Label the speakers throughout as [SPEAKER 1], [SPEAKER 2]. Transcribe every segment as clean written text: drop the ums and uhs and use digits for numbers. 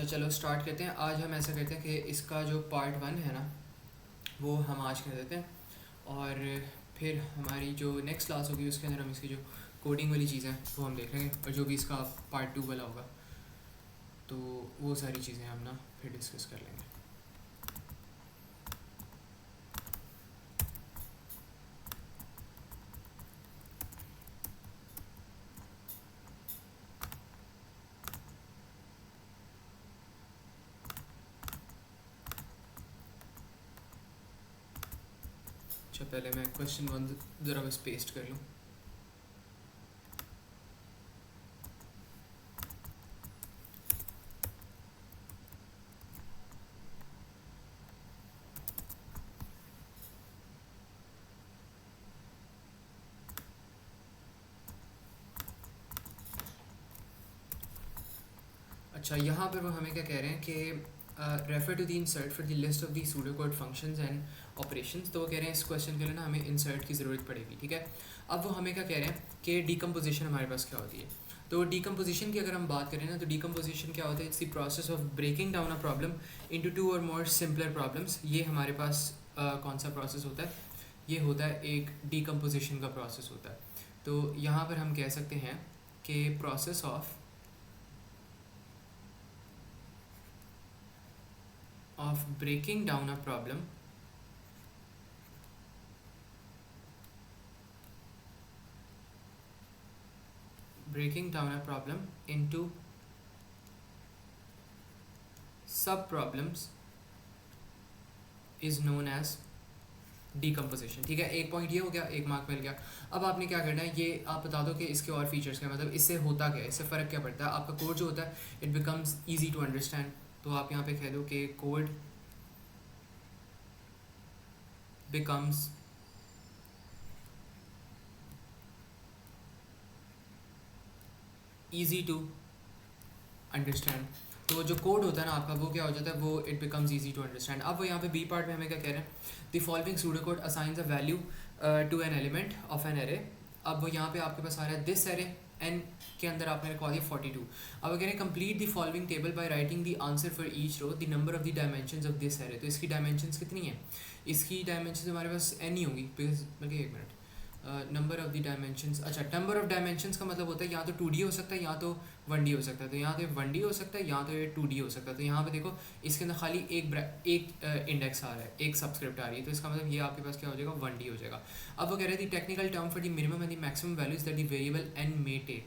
[SPEAKER 1] अच्छा चलो स्टार्ट करते हैं। आज हम ऐसा करते हैं कि इसका जो पार्ट 1 है ना वो हम आज कर देते हैं और फिर हमारी जो नेक्स्ट क्लास होगी उसके अंदर हम इसकी जो कोडिंग वाली चीज़ें हैं वो हम देख लेंगे और जो भी इसका पार्ट 2 वाला होगा तो वो सारी चीज़ें हम ना फिर डिस्कस कर लेंगे। अच्छा पहले मैं क्वेश्चन 1 ज़रा बस पेस्ट कर लूँ। अच्छा यहाँ पर वो हमें क्या कह रहे हैं कि refer to the insert for the list of the pseudo code functions and operations. तो वो कह रहे हैं इस क्वेश्चन के लिए ना हमें इंसर्ट की ज़रूरत पड़ेगी। ठीक है, अब वो हमें क्या कह रहे हैं कि डीकम्पोजिशन हमारे पास क्या होती है। तो डीकम्पोजिशन की अगर हम बात करें ना तो डीकम्पोजिशन क्या होता है, it's the process of breaking down a problem into two और मोर सिंपलर प्रॉब्लम्स। ये हमारे पास कौन सा प्रोसेस होता है, ये होता है एक डीकम्पोजिशन का प्रोसेस होता है। तो यहाँ पर हम कह सकते हैं कि process of breaking down a problem into sub problems is known as decomposition. ठीक है, एक पॉइंट ये हो गया, एक मार्क मिल गया। अब आपने क्या करना है, ये आप बता दो कि इसके और फीचर्स क्या, मतलब इससे होता क्या है, इससे फ़र्क क्या पड़ता है। आपका कोड जो होता है it becomes easy to understand. तो आप यहाँ पे कह दो कि code becomes easy to understand. तो जो कोड होता है ना आपका वो क्या हो जाता है, वो it becomes easy to understand. अब वो यहाँ पे बी पार्ट में हमें क्या कह रहे हैं, the following pseudo code assigns a value to an element of an array. अब वो यहाँ पे आपके पास आ रहा है दिस एरे एन के अंदर आपने रखवा दिया 42। अब वो कह रहे हैं complete the following table by writing the answer for each row the number of the dimensions of this array. तो इसकी डायमेंशंस कितनी है, इसकी डायमेंशंस हमारे पास एन ही होगी बिकॉज बल्कि एक minute, number of the dimensions. अच्छा, नंबर ऑफ डायमेंशंस का मतलब होता है या तो 2D हो सकता है या तो 1D हो सकता है। तो यहाँ तो 1D हो सकता है या तो ये 2D हो सकता है। तो यहाँ पे देखो इसके अंदर खाली एक इंडेक्स आ रहा है, एक सब्सक्रिप्ट आ रही है, तो इसका मतलब ये आपके पास क्या हो जाएगा, 1D हो जाएगा। अब वो कह रहे थे technical term for the minimum and the maximum values that the variable N may take.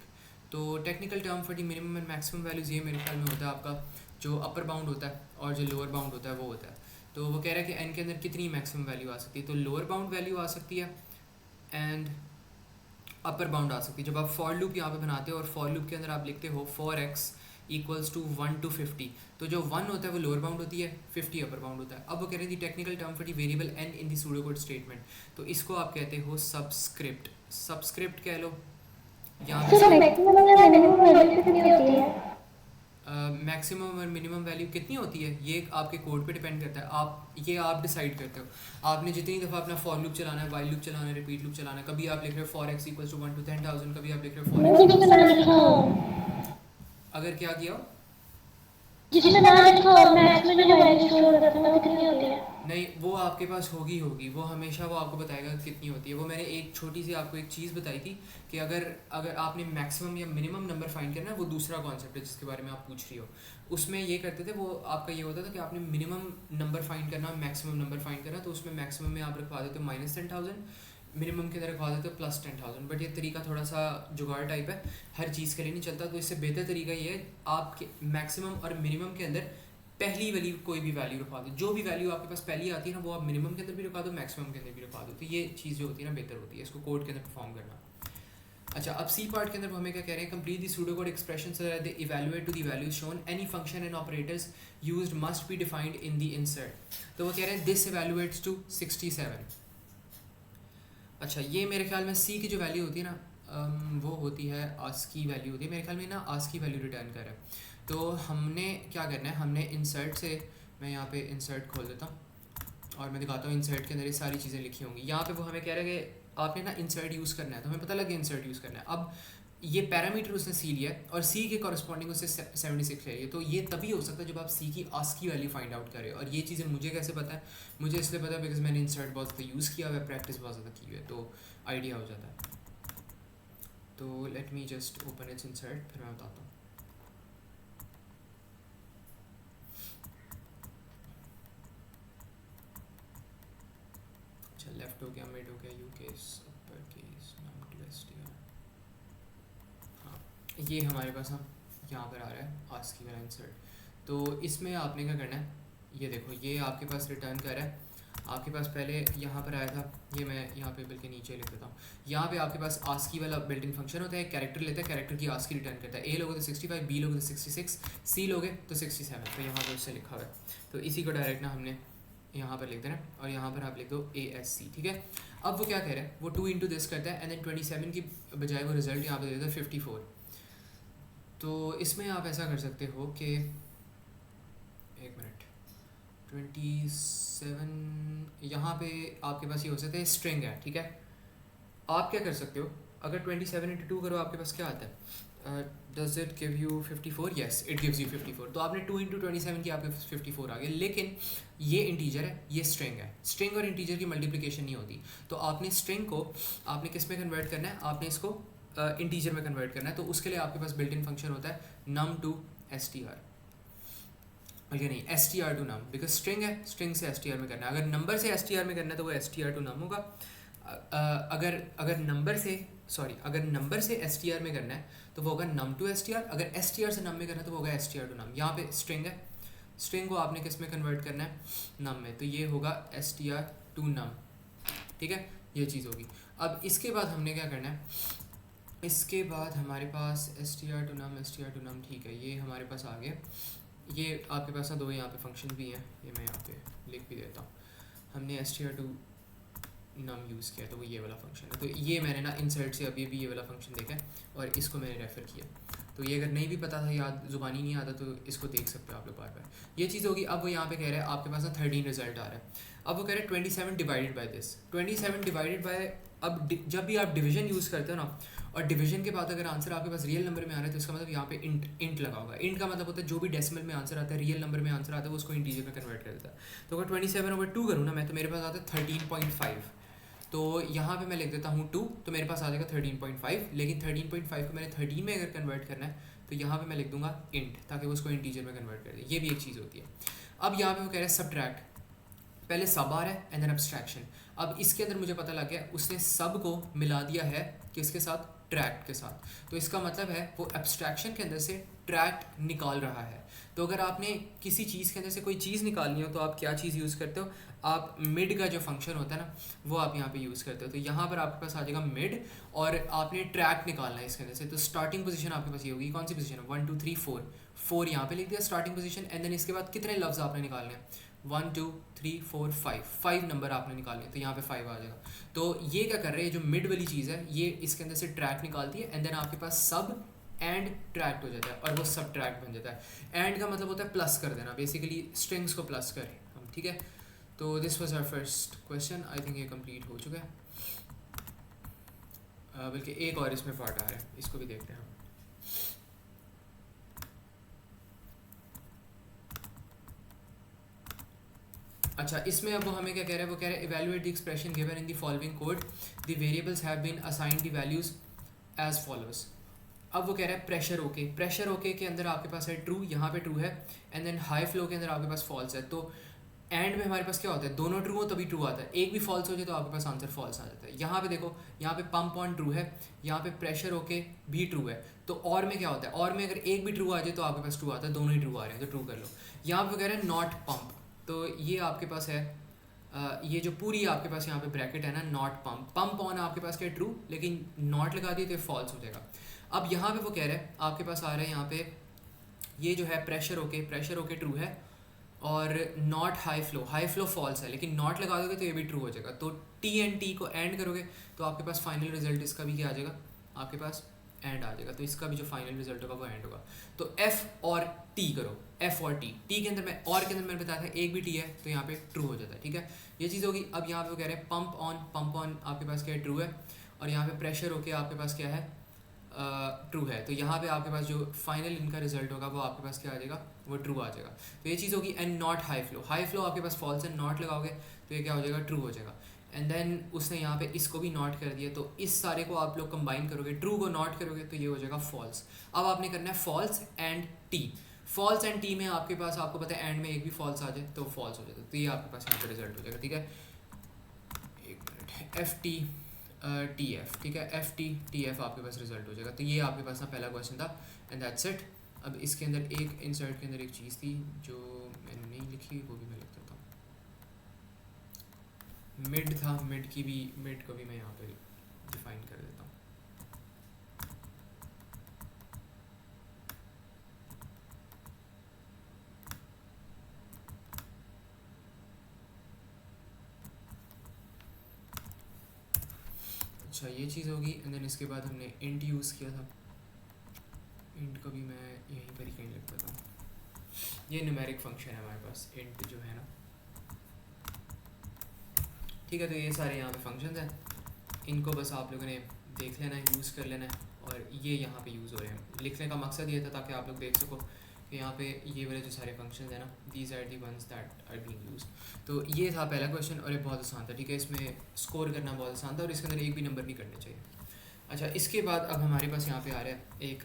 [SPEAKER 1] तो technical term for the minimum and maximum values ये मेरे ख्याल में होता है आपका जो अपर बाउंड होता है और जो लोअर बाउंड होता है वो होता है। तो वो कह रहा है कि एन के अंदर कितनी मैक्सिमम वैल्यू आ सकती है, तो लोअर बाउंड वैल्यू आ सकती है एंड अपर बाउंड आ सकती है। जब आप फॉर लूप यहाँ पे बनाते हो और फॉर लूप के अंदर आप लिखते हो for x equals to 1 to 50, तो जो 1 होता है वो लोअर बाउंड होती है, 50 अपर बाउंड होता है। अब वो कह रहे हैं technical term for the variable n in the pseudo code statement, तो इसको आप कहते हो सबस्क्रिप्ट। सबस्क्रिप्ट कह लो यहाँ मैक्सिमम और मिनिमम वैल्यू कितनी होती है ये आपके कोड पे डिपेंड करता है। ये आप डिसाइड करते हो। आपने जितनी दफ़ा अपना फॉर लूप चलाना है, वाइल लूप चलाना है, रिपीट लूप चलाना है, कभी आप लिख रहे हो for x equals to 1 to 10,000, कभी आप लिख रहे हो फॉर एक्स अगर क्या किया हो
[SPEAKER 2] जिसमें ना लिखा हो मैक्स में जो वैल्यू स्टोर करता है वो कितनी होती है।
[SPEAKER 1] नहीं, वो आपके पास होगी वो हमेशा वो आपको बताएगा कितनी होती है। वो मैंने एक छोटी सी आपको एक चीज़ बताई थी कि अगर अगर आपने मैक्सिमम या मिनिमम नंबर फाइंड करना है, वो दूसरा कॉन्सेप्ट है जिसके बारे में आप पूछ रही हो। उसमें ये करते थे, वो आपका ये होता था कि आपने मिनिमम नंबर फाइंड करना, मैक्सिमम नंबर फाइंड करना, तो उसमें मैक्सिमम में आप रखवा देते हो -10,000, मिनिमम के अंदर रखवा देते हो +10,000। बट ये तरीका थोड़ा सा जुगाड़ टाइप है, हर चीज़ के लिए नहीं चलता। तो इससे बेहतर तरीका ये है आपके मैक्सिमम और मिनिमम के अंदर पहली वाली कोई भी वैल्यू रखवा दो। जो भी वैल्यू आपके पास पहली आती है ना वो आप मिनिमम के अंदर भी रखवा दो, मैक्सिमम के अंदर भी रखवा दो। तो ये चीज़ जो होती है ना बेहतर होती है इसको कोड के अंदर परफॉर्म करना। अच्छा, अब सी पार्ट के अंदर हमें क्या कह रहे हैं, complete the pseudo code expression so that they evaluate to the values shown, any function and operators used must be defined in the insert. तो वो कह रहे हैं दिस इवैल्यूएट्स टू 67। अच्छा, ये मेरे ख्याल में सी की जो वैल्यू होती है ना वो होती है आस्की वैल्यू होती है मेरे ख्याल में ना, आस्की वैल्यू रिटर्न कर रहा है। तो हमने क्या करना है, हमने इंसर्ट से, मैं यहाँ पे इंसर्ट खोल देता हूँ और मैं दिखाता हूँ इंसर्ट के अंदर ये सारी चीज़ें लिखी होंगी। यहाँ पे वो हमें कह रहा है कि आपने ना इंसर्ट यूज़ करना है, तो हमें पता लगे इंसर्ट यूज़ करना है। अब ये पैरामीटर उसने सी लिया है और सी के कॉरस्पॉन्डिंग उससे 76 चाहिए। तो ये तभी हो सकता है जब आप सी की आस्की वैल्यू फाइंड आउट करें। और ये चीज़ें मुझे कैसे पता है? मुझे इसलिए पता है बिकॉज मैंने इंसर्ट बहुत ज़्यादा यूज़ किया हुआ है, प्रैक्टिस बहुत ज़्यादा की हुई है, तो आइडिया हो जाता है। तो let me just open it's insert, फिर मैं बताता हूँ। अच्छा, लेफ्ट हो गया, मिड हो गया, U case, upper case, num to S T R. हाँ, ये हमारे पास हम यहाँ पर आ रहा है आस्की वाला इंसर्ट। तो इसमें आपने क्या करना है, ये देखो ये आपके पास रिटर्न कर रहा है। आपके पास पहले यहाँ पर आया था, ये मैं यहाँ पे बल्कि नीचे लिख देता हूँ। यहाँ पे आपके पास आस्की वाला बिल्ट इन फंक्शन होता है, कैरेक्टर लेता है, कैरेक्टर की आस्की रिटर्न करता है। ए लोगे तो 65, बी लोगे तो 66, सी लोगे तो 67। तो यहाँ पर उससे लिखा हुआ है, तो इसी को डायरेक्ट ना हमने यहाँ पर लिख देना और यहाँ पर आप लिख दो ASC, ठीक है। अब वो क्या कह रहा है, वो 2 इंटू दिस करता है एंड देन 27 की बजाय वो रिजल्ट यहाँ पर देता है 54। तो इसमें आप ऐसा कर सकते हो कि, एक मिनट, 27 यहाँ पे आपके पास ये हो सकता है स्ट्रिंग है, ठीक है। आप क्या कर सकते हो, अगर 27 इंटू 2 करो आपके पास क्या आता है, does it give you 54? Yes, it gives you 54। तो आपने 2 इंटू 27 की आपके पास 54 आ गए। लेकिन ये इंटीजर है, ये स्ट्रिंग है, स्ट्रिंग और इंटीजर की मल्टीप्लिकेशन नहीं होती। तो आपने स्ट्रिंग को आपने किस में कन्वर्ट करना है, आपने इसको इंटीजर में कन्वर्ट करना है। तो उसके लिए आपके पास बिल्ट इन फंक्शन होता है num to str, और ये नहीं str to num, because string है, स्ट्रिंग से str में करना है। अगर नंबर से str में करना है तो वो str to num होगा। अगर नंबर से str में करना है तो वो होगा num to str। अगर str से num में करना है तो वो होगा str to num। यहाँ पे स्ट्रिंग है, स्ट्रिंग को आपने किस में कन्वर्ट करना है, num में, तो ये होगा str to num, ठीक है, ये चीज़ होगी। अब इसके बाद हमने क्या करना है, इसके बाद हमारे पास str to num, ठीक है, ये हमारे पास आ गया। ये आपके पास ना दो यहाँ पे फंक्शन भी हैं, ये मैं यहाँ पे लिख भी देता हूँ। हमने str to num यूज़ किया तो वो ये वाला फंक्शन है। तो ये मैंने ना इंसर्ट से अभी भी ये वाला फंक्शन देखा है और इसको मैंने रेफ़र किया। तो ये अगर नहीं भी पता था, याद ज़ुबानी नहीं आता, तो इसको देख सकते हो आप लोग बार बार। ये चीज़ होगी। अब वो यहाँ पे कह रहा है आपके पास ना 13 रिजल्ट आ रहा है। अब वो कह रहे हैं 27 divided by this, 27 divided by. अब जब भी आप डिवीजन यूज़ करते हो ना, और डिवीजन के बाद अगर आंसर आपके पास रियल नंबर में आ रहा है तो इसका मतलब यहाँ पे इंट लगा होगा। इंट का मतलब होता है जो भी डेसिमल में आंसर आता है, रियल नंबर में आंसर आता है, वो उसको इंटीजर में कन्वर्ट कर देता है। तो अगर 27/2 करूँ ना मैं, तो मेरे पास आता है 13.5। तो यहाँ पे मैं लिख देता हूँ 2, तो मेरे पास आ जाएगा 13.5। लेकिन 13.5 को मैंने 13 में अगर कन्वर्ट करना है तो यहाँ पे मैं लिख दूंगा इंट, ताकि वो उसको इंटीजर में कन्वर्ट कर दे। ये भी एक चीज़ होती है। अब यहाँ पे वो कह रहे हैं सब्ट्रैक्ट, पहले सब आ रहा है एंड देन एब्स्ट्रैक्शन। अब इसके अंदर मुझे पता लग गया उसने सब को मिला दिया है किसके साथ, ट्रैक्ट के साथ। तो इसका मतलब है वो एब्स्ट्रैक्शन के अंदर से ट्रैक्ट निकाल रहा है। तो अगर आपने किसी चीज़ के अंदर से कोई चीज़ निकालनी हो तो आप क्या चीज़ यूज़ करते हो, आप मिड का जो फंक्शन होता है ना, वो आप यहाँ पे यूज़ करते हो। तो यहाँ पर आपके पास आ जाएगा मिड, और आपने ट्रैक्ट निकालना है इसके अंदर से। तो स्टार्टिंग पोजीशन आपके पास ये होगी, कौन सी पोजीशन है, 1 2 3 4 यहाँ पे लिख दिया स्टार्टिंग पोजीशन। एंड देन इसके बाद कितने लफ्ज़ आपने निकालने हैं, 1 2 3 4 5 नंबर आपने निकालने हैं। तो यहाँ पे 5 आ जाएगा। तो ये क्या कर रहे हैं, जो मिड वाली चीज़ है ये इसके अंदर से ट्रैक्ट निकालती है, एंड देन आपके पास सब एंड ट्रैक्ट हो जाता है, और वो सब ट्रैक्ट बन जाता है। एंड का मतलब होता है प्लस कर देना, बेसिकली स्ट्रिंग्स को प्लस करें हम, ठीक है। तो this was our first question. I think ये कंप्लीट हो चुका है, बल्कि एक और इसमें पार्ट आ रहा है, इसको भी देखते हैं हम। अच्छा, इसमें अब वो हमें क्या कह रहा है, वो कह रहा है evaluate the expression given in the following code, the variables have been assigned the values as follows. अब वो कह रहा है प्रेशर ओके, प्रेशर ओके के अंदर आपके पास है ट्रू, यहाँ पे ट्रू है, एंड देन हाई फ्लो के अंदर आपके पास फॉल्स है। तो एंड में हमारे पास क्या होता है, दोनों ट्रू हो तभी ट्रू आता है, एक भी फॉल्स हो जाए तो आपके पास आंसर फॉल्स आ जाता है। यहाँ पे देखो, यहाँ पे पंप ऑन ट्रू है, यहाँ पे प्रेशर ओके भी ट्रू है। तो और में क्या होता है, और में अगर एक भी ट्रू आ जाए तो आपके पास ट्रू आता है, दोनों ही ट्रू आ रहे हैं तो ट्रू कर लो। यहाँ पे कह रहे हैं नॉट पंप, तो ये आपके पास है ये जो पूरी आपके पास यहाँ पे ब्रैकेट है ना, नॉट पंप, पंप ऑन आपके पास क्या ट्रू, लेकिन नॉट लगा दिए तो फॉल्स हो जाएगा। अब यहाँ पे वो कह रहे हैं आपके पास आ रहा है यहाँ पे ये जो है प्रेशर ओके ट्रू है, और नॉट हाई फ्लो फॉल्स है, लेकिन नॉट लगा दोगे तो ये भी ट्रू हो जाएगा। तो टी एंड टी को एंड करोगे तो आपके पास फाइनल रिजल्ट इसका भी क्या आ जाएगा, आपके पास एंड आ जाएगा। तो इसका भी जो फाइनल रिजल्ट होगा वो एंड होगा। तो एफ और टी करो, एफ और टी के अंदर मैं और के अंदर मैंने बताया था एक भी टी है तो यहाँ पे ट्रू हो जाता है, ठीक है, ये चीज़ होगी। अब यहाँ पे वो कह रहे हैं पंप ऑन आपके पास क्या है, ट्रू है, और यहाँ पे प्रेशर ओके आपके पास क्या है, ट्रू है, तो यहाँ पे आपके पास जो फाइनल इनका रिजल्ट होगा वो आपके पास क्या आ जाएगा, वो ट्रू आ जाएगा। तो ये चीज़ होगी। And not high flow, high flow आपके पास फॉल्स एंड नॉट लगाओगे तो ये क्या हो जाएगा, ट्रू हो जाएगा। एंड देन उसने यहाँ पे इसको भी नॉट कर दिया, तो इस सारे को आप लोग कंबाइन करोगे, ट्रू को नॉट करोगे तो ये हो जाएगा फॉल्स। अब आपने करना है false and T. False and T में आपके पास, आपको पता है एंड में एक भी फॉल्स आ जाए तो फॉल्स हो जाएगा, तो ये आपके पास यहाँ पे रिजल्ट हो जाएगा। ठीक है, एक minute, F T T F, ठीक है, एफ टी टी एफ आपके पास रिजल्ट हो जाएगा। तो ये आपके पास ना पहला क्वेश्चन था एंड दैट्स इट। अब इसके अंदर एक इंसर्ट के अंदर एक चीज़ थी जो मैंने नहीं लिखी, वो भी मैं लिख देता हूँ। मिड था, मिड की भी, मिड को भी मैं यहाँ पे डिफाइन कर देता हूँ। अच्छा, ये चीज़ होगी। एंड देन इसके बाद हमने इंट यूज़ किया था, इंट को भी मैं यहीं पर ही कहीं लिख देता हूँ। ये न्यूमेरिक फंक्शन है हमारे पास, इंट जो है ना, ठीक है। तो ये सारे यहाँ पे फंक्शंस हैं, इनको बस आप लोगों ने देख लेना है, यूज़ कर लेना है, और ये यहाँ पे यूज़ हो रहे हैं। लिखने का मकसद ये था ताकि आप लोग देख सको कि यहाँ पे ये वाले जो सारे फंक्शंस हैं ना, these are the ones that are being used. तो ये था पहला क्वेश्चन और ये बहुत आसान था, ठीक है। इसमें स्कोर करना बहुत आसान था और इसके अंदर एक भी नंबर नहीं करने चाहिए। अच्छा, इसके बाद अब हमारे पास यहाँ पे आ रहा है एक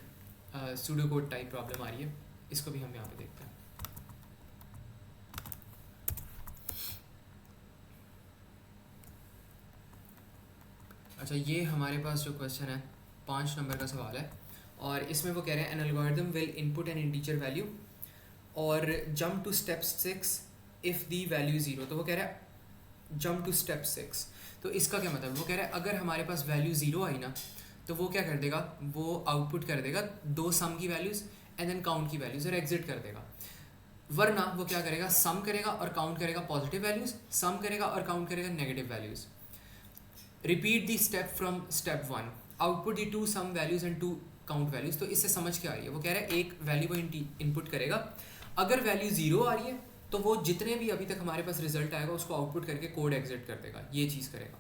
[SPEAKER 1] सूडो कोड टाइप प्रॉब्लम आ रही है, इसको भी हम यहाँ पे देखते हैं। अच्छा, ये हमारे पास जो क्वेश्चन है 5 नंबर का सवाल है और इसमें वो कह रहे हैं an algorithm will input an integer value और jump to step 6 if the value 0। तो वो कह रहा है जंप टू स्टेप 6, तो इसका क्या मतलब, वो कह रहा है अगर हमारे पास वैल्यू 0 आई ना तो वो क्या कर देगा, वो आउटपुट कर देगा 2 सम की वैल्यूज़ एंड देन काउंट की वैल्यूज़ और एग्जिट कर देगा। वरना वो क्या करेगा, सम करेगा और काउंट करेगा पॉजिटिव वैल्यूज़, सम करेगा और काउंट करेगा negative values. Repeat the step from step 1, output the 2 sum values and 2 count values. तो इससे समझ क्या आ रही है, वो कह रहा है एक वैल्यू को इनपुट करेगा, अगर वैल्यू 0 आ रही है तो वो जितने भी अभी तक हमारे पास रिजल्ट आएगा उसको आउटपुट करके कोड एग्जिट कर देगा, ये चीज़ करेगा।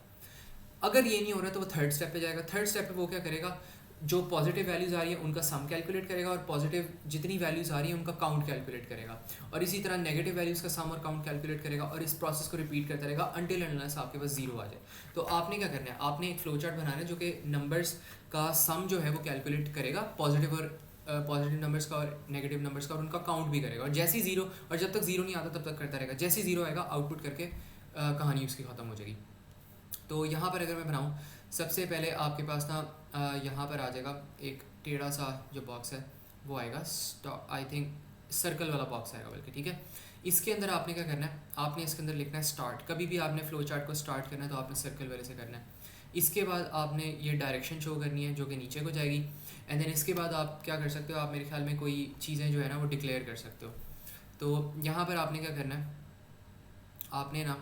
[SPEAKER 1] अगर ये नहीं हो रहा तो वो थर्ड स्टेप पे जाएगा। थर्ड स्टेप पे वो क्या करेगा, जो पॉजिटिव वैल्यूज़ आ रही है उनका सम कैलकुलेट करेगा और पॉजिटिव जितनी वैल्यूज़ आ रही है उनका काउंट कैलकुलेट करेगा, और इसी तरह नेगेटिव वैल्यूज़ का सम और काउंट कैलकुलेट करेगा, और इस प्रोसेस को रिपीट करता रहेगा अनटिल अनलेस आपके पास 0 आ जाए। तो आपने क्या करना है, आपने एक फ्लो चार्ट बनाना है जो कि नंबर्स का सम जो है वो कैलकुलेट करेगा, पॉजिटिव और पॉजिटिव नंबर्स का और नेगेटिव नंबर्स का, और उनका काउंट भी करेगा। और जैसे ही 0, और जब तक 0 नहीं आता तब तक करता रहेगा, जैसे ही 0 आएगा आउटपुट करके कहानी उसकी ख़त्म हो जाएगी। तो यहाँ पर अगर मैं बनाऊँ, सबसे पहले आपके पास ना यहाँ पर आ जाएगा एक टेढ़ा सा जो बॉक्स है वो आएगा, आई थिंक सर्कल वाला बॉक्स आएगा बल्कि, ठीक है। इसके अंदर आपने क्या करना है, आपने इसके अंदर लिखना है स्टार्ट। कभी भी आपने फ्लो चार्ट को स्टार्ट करना है तो आपने सर्कल वाले से करना है। इसके बाद आपने ये डायरेक्शन शो करनी है जो कि नीचे को जाएगी, एंड देन इसके बाद आप क्या कर सकते हो, आप मेरे ख्याल में कोई चीज़ें जो है ना वो डिक्लेयर कर सकते हो। तो यहाँ पर आपने क्या करना है, आपने ना,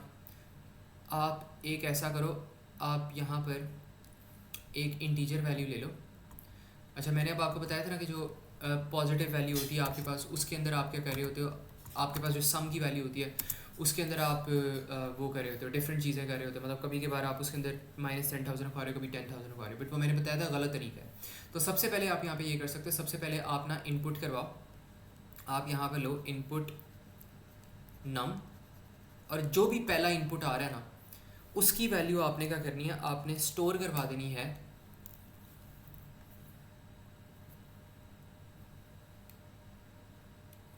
[SPEAKER 1] आप एक ऐसा करो, आप यहाँ पर एक इंटीजर वैल्यू ले लो। अच्छा, मैंने अब आपको बताया था ना कि जो पॉजिटिव वैल्यू होती है आपके पास, उसके अंदर आप क्या कर रहे होते हो, आपके पास जो सम की वैल्यू होती है उसके अंदर आप वो कर रहे होते हो, डिफरेंट चीज़ें कर रहे होते हो। मतलब कभी के बार आप उसके अंदर -10,000 रखवा रहे हो, कभी 10,000 रखवा रहे हो, बट वो मैंने बताया था गलत तरीका है। तो सबसे पहले आप यहाँ पे ये कर सकते हो, सबसे पहले आप ना इनपुट करवाओ, आप यहाँ पर लो इनपुट नम, और जो भी पहला इनपुट आ रहा है ना उसकी वैल्यू आपने क्या करनी है, आपने स्टोर करवा देनी है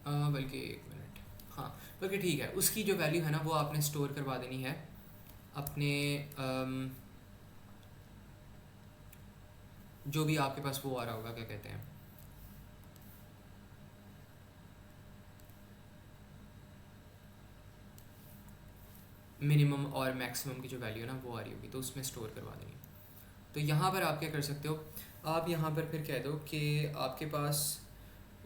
[SPEAKER 1] बल्कि एक मिनट, हाँ बल्कि ठीक है, उसकी जो वैल्यू है ना वो आपने स्टोर करवा देनी है अपने जो भी आपके पास वो आ रहा होगा, क्या कहते हैं, मिनिमम और मैक्सिमम की जो वैल्यू है ना वो आ रही होगी, तो उसमें स्टोर करवा देनी है। तो यहाँ पर आप क्या कर सकते हो, आप यहाँ पर फिर कह दो कि आपके पास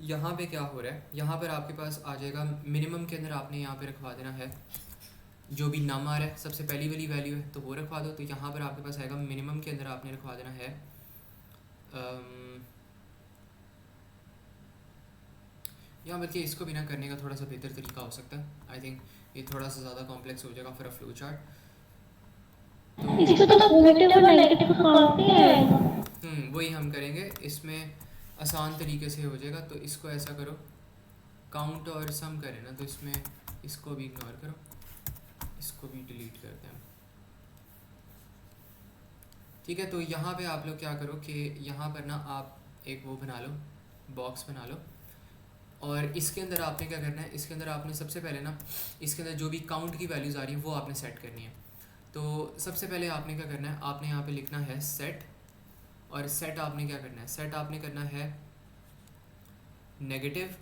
[SPEAKER 1] यहाँ पे क्या हो रहा है, यहाँ पर आपके पास आ जाएगा मिनिमम के अंदर आपने यहाँ पे रखवा देना है जो भी नम आ रहा है, सबसे पहली वाली वैल्यू है तो वो रखवा दो। तो यहाँ पर आपके पास आएगा मिनिमम के अंदर आपने रखवा देना है या बल्कि इसको भी ना करने का थोड़ा सा बेहतर तरीका हो सकता है, आई थिंक ये थोड़ा सा ज़्यादा कॉम्प्लेक्स हो जाएगा फॉर अ फ्लो चार्ट।
[SPEAKER 2] इसको तो पॉजिटिव और नेगेटिव काउंट नहीं आएगा।
[SPEAKER 1] वही हम करेंगे, इसमें आसान तरीके से हो जाएगा। तो इसको ऐसा करो, काउंट और सम करें ना, तो इसमें इसको भी इग्नोर करो, इसको भी डिलीट करते हैं। ठीक है, तो यहाँ पे आप लोग क्या करो कि यहाँ पर ना आप एक वो बना लो, बॉक्स बना लो, और इसके अंदर आपने क्या करना है, इसके अंदर आपने सबसे पहले ना इसके अंदर जो भी काउंट की वैल्यूज़ आ रही हैं वो आपने सेट करनी है। तो सबसे पहले आपने क्या करना है, आपने यहाँ पे लिखना है सेट, और सेट आपने क्या करना है, सेट आपने करना है negative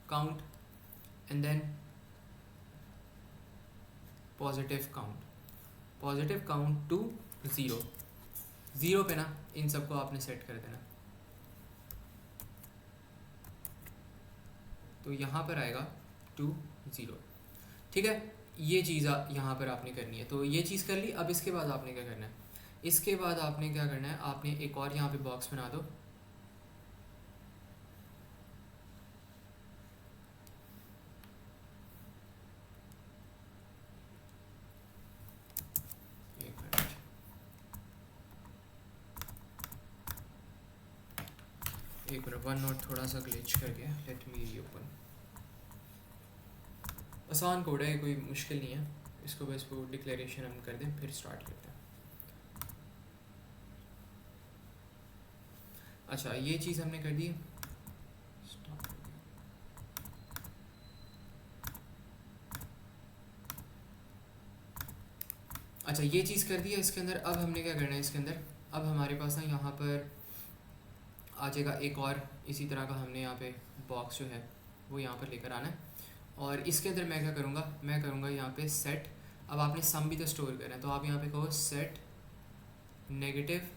[SPEAKER 1] count and then positive count, positive count to zero, zero पे ना इन सबको आपने सेट कर देना। तो यहाँ पर आएगा टू ज़ीरो। ठीक है, ये चीज़ यहाँ पर आपने करनी है। तो ये चीज़ कर ली। अब इसके बाद आपने क्या करना है, इसके बाद आपने क्या करना है, आपने एक और यहाँ पे बॉक्स बना दो, एक मिनट, एक मिनट, वन नोट थोड़ा सा ग्लिच कर गया, लेट मी रीओपन। आसान कोड है, कोई मुश्किल नहीं है, इसको बस वो डिक्लेरेशन हम कर दें फिर स्टार्ट करते हैं। अच्छा, ये चीज़ हमने कर दी, अच्छा ये चीज़ कर दी है इसके अंदर। अब हमने क्या करना है इसके अंदर, अब हमारे पास ना यहाँ पर आ जाएगा एक और इसी तरह का, हमने यहाँ पे बॉक्स जो है वो यहाँ पर लेकर आना है, और इसके अंदर मैं क्या करूँगा, मैं करूँगा यहाँ पे सेट। अब आपने सम भी तो स्टोर करना है, तो आप यहाँ पे कहो set negative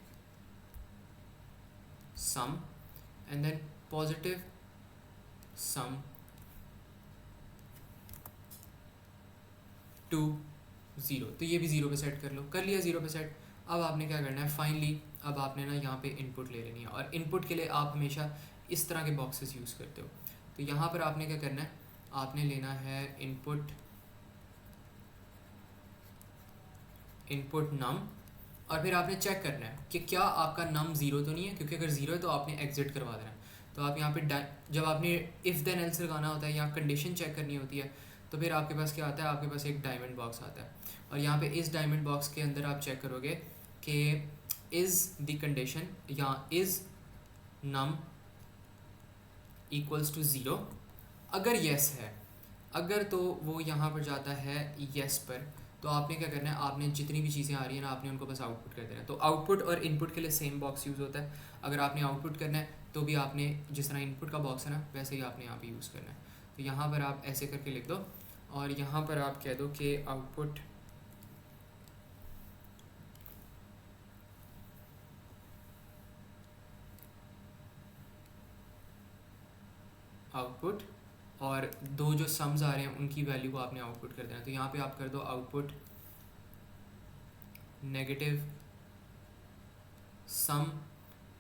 [SPEAKER 1] sum and then positive sum to zero. तो ये भी ज़ीरो पे सेट कर लो, कर लिया ज़ीरो पे सेट। अब आपने क्या करना है, फाइनली अब आपने ना यहाँ पे इनपुट ले लेनी है, और इनपुट के लिए आप हमेशा इस तरह के बॉक्सेस यूज़ करते हो। तो यहाँ पर आपने क्या करना है, आपने लेना है इनपुट, इनपुट नम, और फिर आपने चेक करना है कि क्या आपका नम ज़ीरो तो नहीं है, क्योंकि अगर ज़ीरो है तो आपने एग्जिट करवा देना है। तो आप यहाँ पे जब आपने इफ़ देन एल्स लगाना होता है या कंडीशन चेक करनी होती है, तो फिर आपके पास क्या आता है, आपके पास एक डायमंड बॉक्स आता है, और यहाँ पे इस डायमंड बॉक्स के अंदर आप चेक करोगे कि इज़ द कंडीशन या is num equals to zero. अगर येस है, अगर तो वो यहाँ पर जाता है येस पर, तो आपने क्या करना है, आपने जितनी भी चीज़ें आ रही हैं ना आपने उनको बस आउटपुट कर देना है। तो आउटपुट और इनपुट के लिए सेम बॉक्स यूज़ होता है। अगर आपने आउटपुट करना है तो भी आपने जिस तरह इनपुट का बॉक्स है ना वैसे ही आपने यहाँ पे यूज़ करना है। तो यहाँ पर आप ऐसे करके लिख दो, और यहाँ पर आप कह दो कि आउटपुट आउटपुट, और दो जो सम्स आ रहे हैं उनकी वैल्यू को आपने आउटपुट कर देना। तो यहाँ पे आप कर दो output negative sum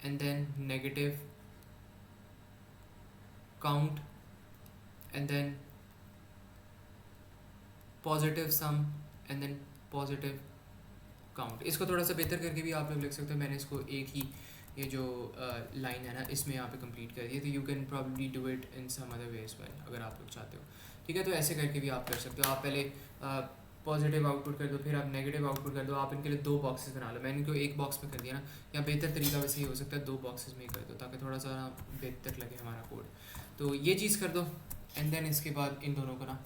[SPEAKER 1] and then negative count and then positive sum and then positive count. इसको थोड़ा सा बेहतर करके भी आप लोग लिख सकते हो, मैंने इसको एक ही ये जो लाइन है ना इसमें यहाँ पे कंप्लीट कर दिया। तो you can probably do it in some other way as well, अगर आप लोग चाहते हो। ठीक है, तो ऐसे करके भी आप कर सकते हो। आप पहले पॉजिटिव आउटपुट कर दो, फिर आप नेगेटिव आउटपुट कर दो, आप इनके लिए दो बॉक्सेस बना लो। मैंने इनको एक बॉक्स में कर दिया ना, या बेहतर तरीका वैसे ही हो सकता है दो बॉक्सेस में ही कर दो, ताकि थोड़ा सा बेहतर लगे हमारा कोड। तो ये चीज़ कर दो, एंड देन इसके बाद इन दोनों को ना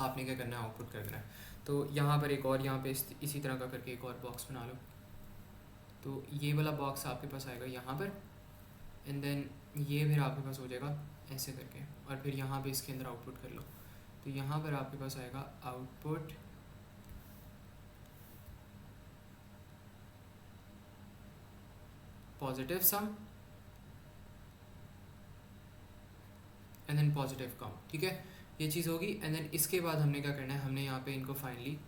[SPEAKER 1] आपने क्या करना है, आउटपुट कर देना है। तो यहाँ पर एक और, यहाँ पे इसी तरह का करके एक और बॉक्स बना लो। तो ये वाला बॉक्स आपके पास आएगा यहाँ पर, एंड देन ये फिर आपके पास हो जाएगा ऐसे करके, और फिर यहाँ पे इसके अंदर आउटपुट कर लो। तो यहाँ पर आपके पास आएगा output positive sum and then positive count. ठीक है, ये चीज़ होगी। एंड देन इसके बाद हमने क्या करना है, हमने यहाँ पे इनको फाइनली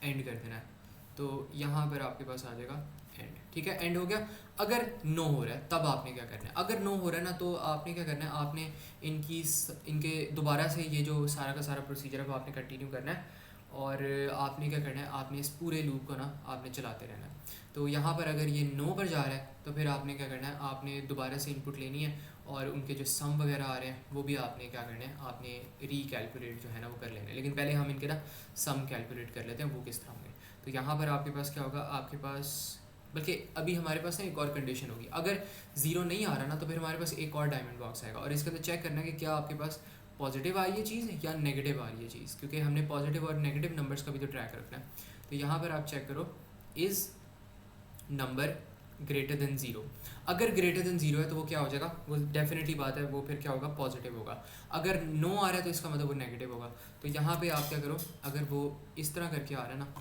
[SPEAKER 1] एंड कर देना है। तो यहाँ पर आपके पास आ जाएगा एंड। ठीक है, एंड हो गया। अगर नो हो रहा है तब आपने क्या करना है, अगर नो हो रहा है ना तो आपने क्या करना है, आपने इनके दोबारा से ये जो सारा का सारा प्रोसीजर है वो आपने कंटिन्यू करना है, और आपने क्या करना है, आपने इस पूरे लूप को ना आपने चलाते रहना है। तो यहाँ पर अगर ये 9 पर जा रहा है तो फिर आपने क्या करना है, आपने दोबारा से इनपुट लेनी है और उनके जो सम वगैरह आ रहे हैं वो भी आपने क्या करना है, आपने रीकैलकुलेट जो है ना वो कर लेना है। लेकिन पहले हम इनके ना सम कैलकुलेट कर लेते हैं वो किस तरह होंगे। तो यहाँ पर आपके पास क्या होगा, आपके पास बल्कि अभी हमारे पास ना एक और कंडीशन होगी, अगर ज़ीरो नहीं आ रहा ना तो फिर हमारे पास एक और डायमंड बॉक्स आएगा और इसके अंदर चेक करना है कि क्या आपके पास पॉजिटिव आ रही है चीज़ या नेगेटिव आ रही है चीज़, क्योंकि हमने पॉजिटिव और नेगेटिव नंबर्स का भी तो ट्रैक रखना है। तो यहाँ पर आप चेक करो, is number greater than zero. अगर ग्रेटर देन ज़ीरो है तो वो क्या हो जाएगा, वो डेफिनेटली बात है, वो फिर क्या होगा, पॉजिटिव होगा। अगर नो आ रहा है तो इसका मतलब वो नेगेटिव होगा। तो यहाँ पे आप क्या करो, अगर वो इस तरह करके आ रहा है ना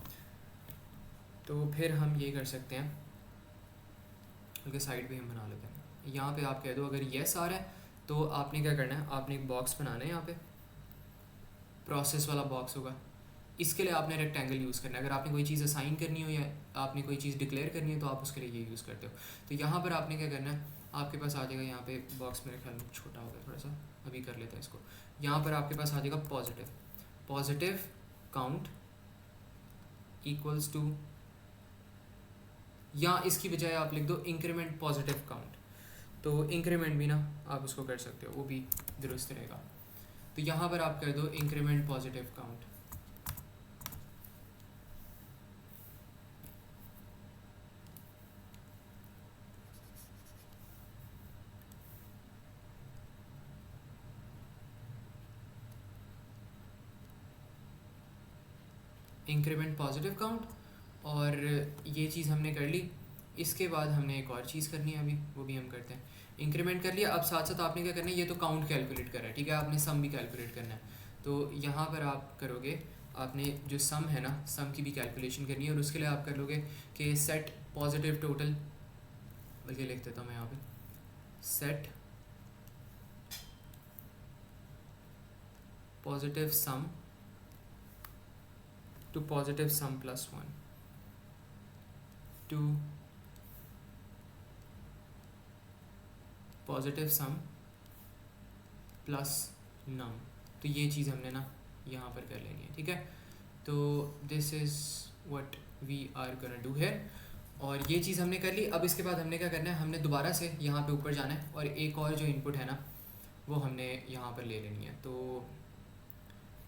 [SPEAKER 1] तो फिर हम ये कर सकते हैं, बल्कि साइड भी हम बना लेते हैं। यहाँ पे आप कह दो अगर येस आ रहा है तो आपने क्या करना है, आपने एक बॉक्स बनाना है, यहाँ पे प्रोसेस वाला बॉक्स होगा। इसके लिए आपने रेक्टेंगल यूज़ करना है। अगर आपने कोई चीज़ असाइन करनी हो या आपने कोई चीज़ डिक्लेयर करनी है तो आप उसके लिए ये यूज़ करते हो। तो यहाँ पर आपने क्या करना है, आपके पास आ जाएगा यहाँ पे बॉक्स, मेरे ख्याल में छोटा होगा थोड़ा सा, अभी कर लेते हैं इसको। यहाँ पर आपके पास आ जाएगा positive, positive count equals to, या इसकी बजाय आप लिख दो इंक्रीमेंट पॉजिटिव काउंट। तो इंक्रीमेंट भी ना आप उसको कर सकते हो, वो भी दुरुस्त रहेगा। तो यहाँ पर आप कर दो increment positive count. Increment positive count, और ये चीज़ हमने कर ली। इसके बाद हमने एक और चीज़ करनी है, अभी वो भी हम करते हैं। इंक्रीमेंट कर लिया, अब साथ साथ आपने क्या करना है, ये तो काउंट कैलकुलेट करा है, ठीक है, आपने सम भी कैलकुलेट करना है। तो यहाँ पर आप करोगे, आपने जो सम है ना, सम की भी कैलकुलेशन करनी है और उसके लिए आप कर लोगे कि सेट पॉजिटिव टोटल, बल्कि लिख देता हूँ मैं यहाँ पे, set positive sum to positive sum plus one to positive sum plus num. तो ये चीज़ हमने ना यहाँ पर कर लेनी है, ठीक है। तो this is what we are gonna do here, और ये चीज़ हमने कर ली। अब इसके बाद हमने क्या करना है, हमने दोबारा से यहाँ पे ऊपर जाना है और एक और जो इनपुट है ना वो हमने यहाँ पर ले लेनी है। तो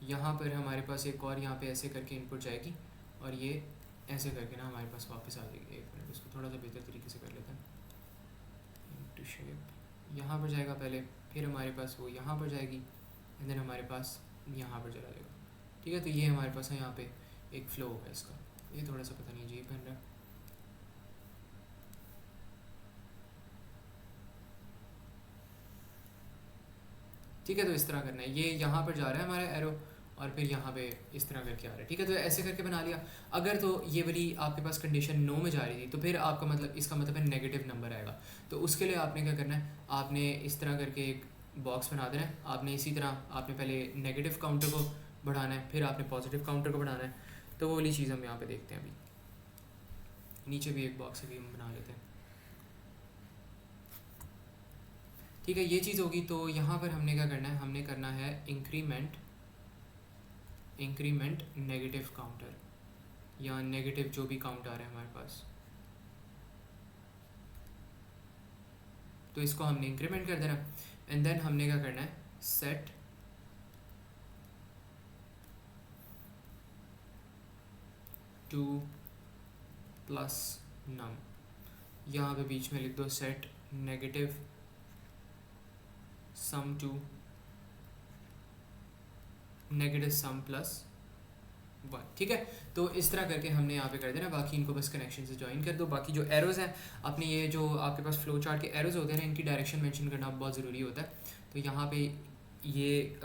[SPEAKER 1] यहाँ पर हमारे पास एक और यहाँ पे ऐसे करके इनपुट जाएगी और ये ऐसे करके ना हमारे पास वापस आ जाएगी। एक मिनट, इसको थोड़ा सा बेहतर तरीके से कर लेते हैं। इनटू शेप यहाँ पर जाएगा पहले, फिर हमारे पास वो यहाँ पर जाएगी एंड देन हमारे पास यहाँ पर चला जाएगा, ठीक है। तो ये हमारे पास है यहाँ पे एक फ्लो होगा इसका। ये थोड़ा सा पता नहीं अजीब बन रहा है, ठीक है। तो इस तरह करना है, ये यहाँ पर जा रहा है हमारा एरो और फिर यहाँ पे इस तरह करके आ रहा है, ठीक है। तो ऐसे करके बना लिया। अगर तो ये वाली आपके पास कंडीशन नो में जा रही थी तो फिर आपका मतलब, इसका मतलब है नेगेटिव नंबर आएगा। तो उसके लिए आपने क्या करना है, आपने इस तरह करके एक बॉक्स बना देना है। आपने इसी तरह आपने पहले नेगेटिव काउंटर को बढ़ाना है, फिर आपने पॉजिटिव काउंटर को बढ़ाना है। तो वो वाली चीज़ हम यहाँ पर देखते हैं। अभी नीचे भी एक बॉक्स अभी हम बना लेते हैं, ठीक है। ये चीज़ होगी। तो यहाँ पर हमने क्या करना है, हमने करना है इंक्रीमेंट नेगेटिव काउंटर, या नेगेटिव जो भी काउंट आ रहा है हमारे पास, तो इसको हमने इंक्रीमेंट कर देना। एंड देन हमने क्या करना है, सेट टू प्लस नम, यहाँ पे बीच में लिख दो set negative sum to negative sum plus one, ठीक है। तो इस तरह करके हमने यहाँ पे कर देना। बाकी इनको बस कनेक्शन से ज्वाइन कर दो। बाकी जो एरोज़ हैं अपने, ये जो आपके पास फ्लो चार्ट के एरोज़ होते हैं ना, इनकी डायरेक्शन मेंशन करना बहुत ज़रूरी होता है। तो यहाँ पे ये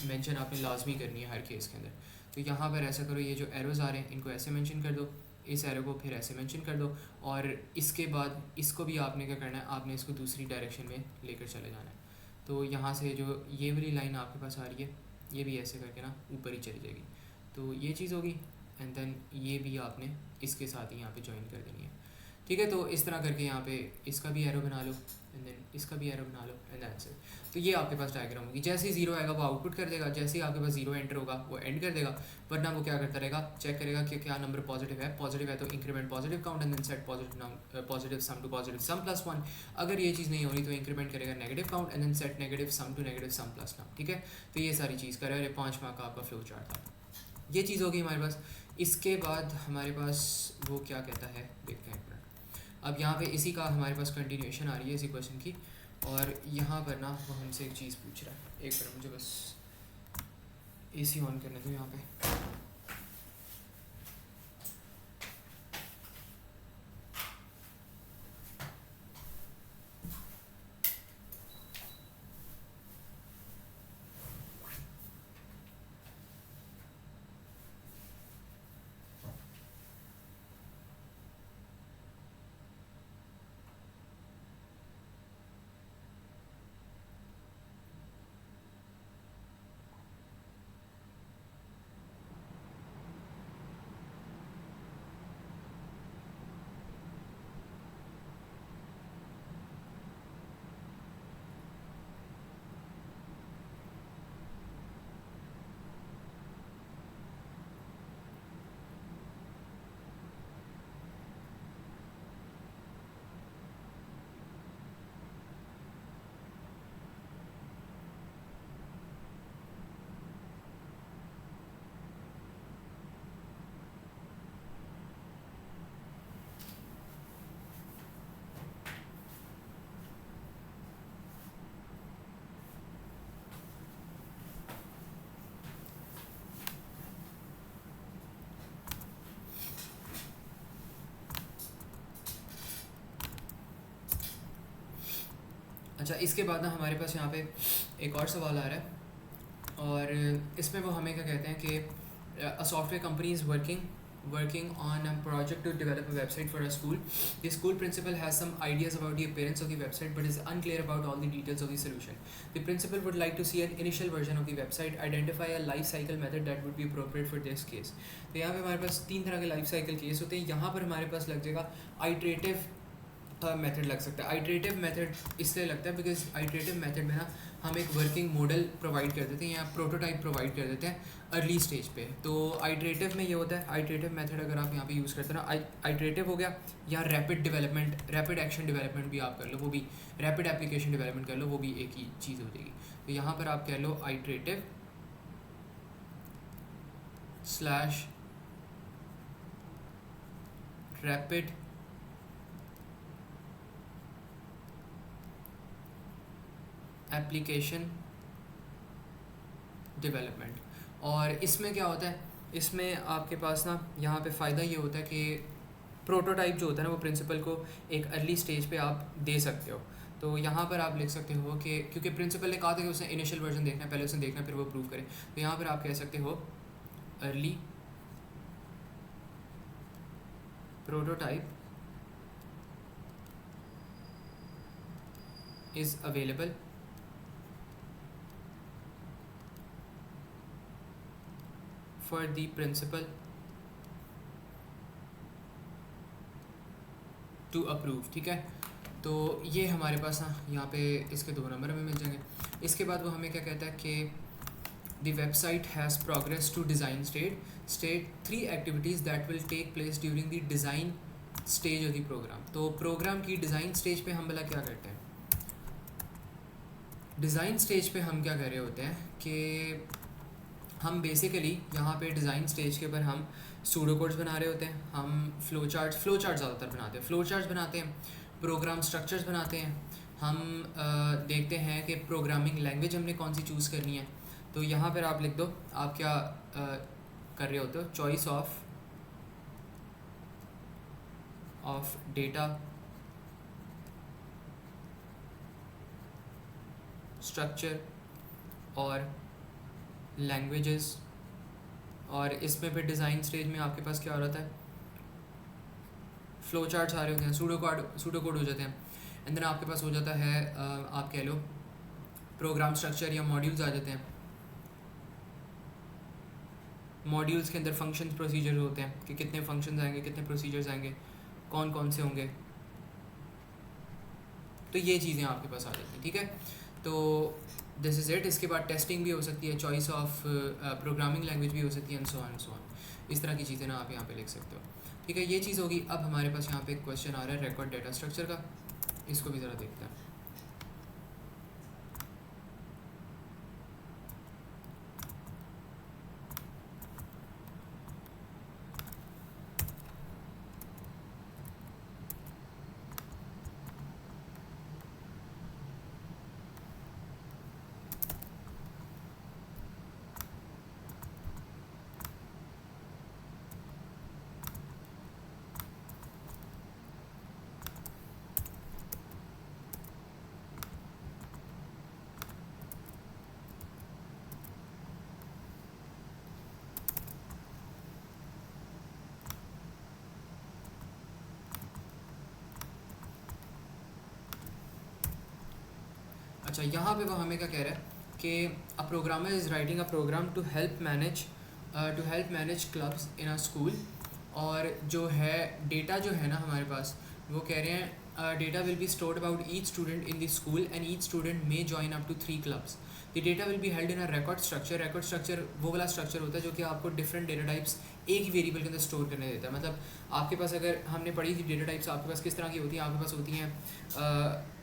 [SPEAKER 1] मेंशन आपने लाजमी करनी है हर केस के अंदर। तो यहाँ पर ऐसा करो, ये जो एरोज़ आ रहे हैं इनको ऐसे मेंशन कर दो, इस एरो को फिर ऐसे मेंशन कर दो, और इसके बाद इसको भी आपने क्या करना है, आपने इसको दूसरी डायरेक्शन में लेकर चले जाना है। तो यहाँ से जो ये वाली लाइन आपके पास आ रही है, ये भी ऐसे करके ना ऊपर ही चली जाएगी। तो ये चीज़ होगी। एंड देन ये भी आपने इसके साथ ही यहाँ पे ज्वाइन कर देनी है, ठीक है। तो इस तरह करके यहाँ पे इसका भी एरो बना लो एंड देन इसका भी एरो बना लो एंड दैट्स इट। तो ये आपके पास डायग्राम होगी, जैसे ही जीरो आएगा वो आउटपुट कर देगा, जैसे ही आपके पास जीरो एंटर होगा वो एंड कर देगा, वरना वो क्या करता रहेगा, चेक करेगा कि क्या नंबर पॉजिटिव है तो increment positive count and then set positive sum to positive sum plus one. अगर ये चीज़ नहीं होनी तो इंक्रीमेंट करेगा negative count and then set negative sum to negative sum plus one, ठीक है। तो ये सारी चीज़ करें, 5 मार्क का आपका फ्लो चार्ट था, ये चीज़ होगी हमारे पास। इसके बाद हमारे पास वो क्या कहता है, देखते हैं एक मिनट। अब यहाँ पे इसी का हमारे पास कंटिन्यूएशन आ रही है इसी क्वेश्चन की, और यहाँ पर ना वो हमसे एक चीज़ पूछ रहा है, एक मिनट मुझे बस एसी ऑन करने दो यहाँ पे। अच्छा, इसके बाद ना हमारे पास यहाँ पे एक और सवाल आ रहा है, और इसमें वो हमें क्या कहते हैं कि a software company is working on a project to develop a website for a school. The school principal has some ideas about the appearance of the website but is unclear about all the details of the solution. The principal would like to see an initial version of the website. Identify a life cycle method that would be appropriate for this case. तो यहाँ पे हमारे पास 3 तरह के life cycle case होते हैं। यहाँ पर हमारे पास लग जाएगा आइट्रेटिव मेथड लग सकता है। आइट्रेटिव मेथड इसलिए लगता है बिकॉज आइट्रेटिव मेथड में ना हम एक वर्किंग मॉडल प्रोवाइड कर देते हैं या प्रोटोटाइप प्रोवाइड कर देते हैं अर्ली स्टेज पे। तो आइट्रेटिव में ये होता है, आइट्रेटिव मेथड अगर आप यहाँ पे यूज़ करते हैं ना, आइट्रेटिव हो गया, या rapid development, rapid action development भी आप कर लो, वो भी रैपिड एप्लीकेशन डेवलपमेंट कर लो, वो भी एक ही चीज़ हो जाएगी। तो यहाँ पर आप कह लो iterative slash rapid application development. और इसमें क्या होता है, इसमें आपके पास ना यहाँ पे फ़ायदा ये होता है कि प्रोटोटाइप जो होता है ना वो प्रिंसिपल को एक अर्ली स्टेज पे आप दे सकते हो। तो यहाँ पर आप लिख सकते हो कि क्योंकि प्रिंसिपल ने कहा था कि उसने इनिशियल वर्जन देखना है, पहले उसने देखना फिर वो प्रूव करे, तो यहाँ पर आप कह सकते हो early prototype is available for the principal to approve, ठीक है। तो ये हमारे पास ना यहाँ पे इसके 2 नंबर हमें मिल जाएंगे। इसके बाद वो हमें क्या कहता है कि the website has progressed to design state 3 activities that will take place during the design stage of the program। तो प्रोग्राम की डिज़ाइन स्टेज पे हम भला क्या करते हैं, डिज़ाइन स्टेज पे हम क्या कर रहे होते हैं कि हम बेसिकली यहाँ पे डिज़ाइन स्टेज के ऊपर हम सूडो कोड्स बना रहे होते हैं, हम फ्लो चार्ट्स ज़्यादातर बनाते हैं, फ्लो चार्ट्स बनाते हैं, प्रोग्राम स्ट्रक्चर्स बनाते हैं, हम देखते हैं कि प्रोग्रामिंग लैंग्वेज हमने कौन सी चूज़ करनी है। तो यहाँ पर आप लिख दो आप क्या कर रहे होते हो, चॉइस ऑफ डेटा स्ट्रक्चर और लैंग्वेजेस। और इसमें फिर डिज़ाइन स्टेज में आपके पास क्या हो रहा है, फ्लो चार्ट्स आ रहे होते हैं, सूडो कोड हो जाते हैं, एंड देन आपके पास हो जाता है आप कह लो प्रोग्राम स्ट्रक्चर या मॉड्यूल्स आ जाते हैं। मॉड्यूल्स के अंदर फंक्शन प्रोसीजर होते हैं कि कितने फंक्शंस आएंगे, कितने प्रोसीजर्स आएंगे, कौन कौन से होंगे, तो ये चीज़ें आपके पास आ जाती हैं, ठीक है। तो दिस इज़ इट. इसके बाद टेस्टिंग भी हो सकती है, चॉइस ऑफ प्रोग्रामिंग लैंग्वेज भी हो सकती है, एंड सो ऑन. इस तरह की चीज़ें ना आप यहाँ पे लिख सकते हो. ठीक है, ये चीज़ होगी. अब हमारे पास यहाँ पे एक क्वेश्चन आ रहा है रिकॉर्ड डेटा स्ट्रक्चर का. इसको भी ज़रा देखते हैं. अच्छा, यहाँ पे वो हमें क्या कह रहा है कि a programmer is writing a program to help manage clubs in a school. और जो है डेटा जो है ना हमारे पास, वो कह रहे हैं data will be stored about each student in the school and each student may join up to 3 clubs. The data will be held in a record structure. Record structure वो वाला स्ट्रक्चर होता है जो कि आपको डिफरेंट डेटा टाइप्स एक ही variable के अंदर स्टोर करने देता है. मतलब आपके पास, अगर हमने पढ़ी थी डेटा टाइप्स, आपके पास किस तरह की होती है, आपके पास होती हैं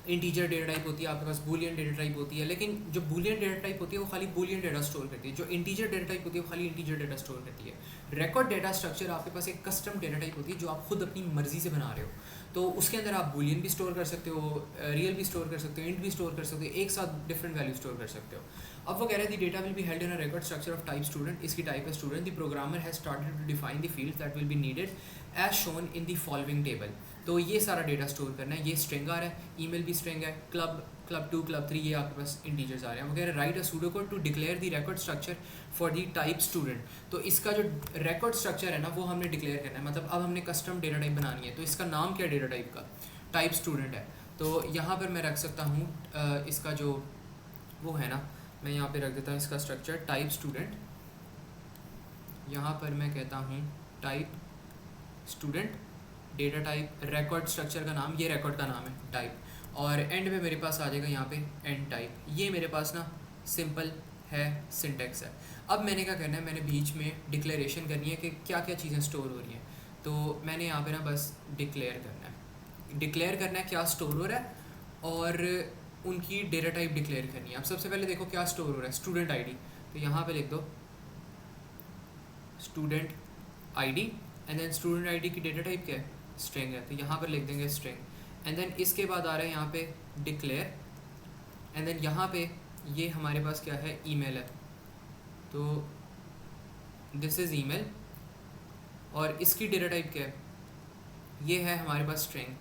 [SPEAKER 1] इंटीजर डेटा टाइप होती है, आपके पास बूलियन डेटा टाइप होती है. लेकिन जो बूलियन डेटा टाइप होती है वो खाली बूलियन डेटा स्टोर करती है. जो इंटीजर डेटा टाइप होती है वो खाली इंटीजर डेटा स्टोर करती है. रिकॉर्ड डेटा स्ट्रक्चर आपके पास एक कस्टम डेटा टाइप होती है जो आप खुद अपनी मर्जी से बना रहे हो. तो उसके अंदर आप बूलियन भी स्टोर कर सकते हो, रियल भी स्टोर कर सकते हो, इंट भी स्टोर कर सकते हो, एक साथ डिफरेंट वैल्यू स्टोर कर सकते हो. अब वो कह रहे हैं data will be held in a record structure of type student. इसकी टाइप है student. The programmer has started to define the fields that will be needed as shown in the following table. तो ये सारा data store करना है. ये string आ रहा है, ईमेल भी स्ट्रिंग है, क्लब 2 क्लब 3 ये आपके पास इंटीजर्स आ रहे हैं. वो कह रहे हैं write a pseudo code to declare the record structure for the type student. तो इसका जो रिकॉर्ड स्ट्रक्चर है ना वो हमने डिक्लेयर करना है. मतलब अब हमने कस्टम डेटा टाइप बनानी है. तो इसका नाम क्या है डेटा टाइप का? टाइप स्टूडेंट है. तो यहाँ पर मैं रख सकता हूँ इसका जो वो है ना, मैं यहाँ पे रख देता हूँ इसका स्ट्रक्चर टाइप स्टूडेंट. यहाँ पर मैं कहता हूँ type student. Data type record structure का नाम, ये रिकॉर्ड का नाम है टाइप. और एंड में मेरे पास आ जाएगा यहाँ पे एंड टाइप. ये मेरे पास ना सिंपल है, सिंटेक्स है. अब मैंने क्या करना है, मैंने बीच में डिक्लेरेशन करनी है कि क्या क्या चीज़ें स्टोर हो रही हैं. तो मैंने यहाँ पे ना बस डिक्लेयर करना है क्या स्टोर हो रहा है, और उनकी डेटा टाइप डिक्लेयर करनी है. अब सबसे पहले देखो क्या स्टोर हो रहा है, स्टूडेंट आईडी. तो यहाँ पे लिख दो student ID, and then student ID की डेटा टाइप क्या है, स्ट्रिंग है. तो यहाँ पर लिख देंगे स्ट्रिंग. एंड देन इसके बाद आ रहा है यहाँ पे डिक्लेयर. एंड देन यहाँ पे ये हमारे पास क्या है, ईमेल है. तो दिस इज़ ईमेल. और इसकी डेटा टाइप क्या है, ये है हमारे पास स्ट्रिंग.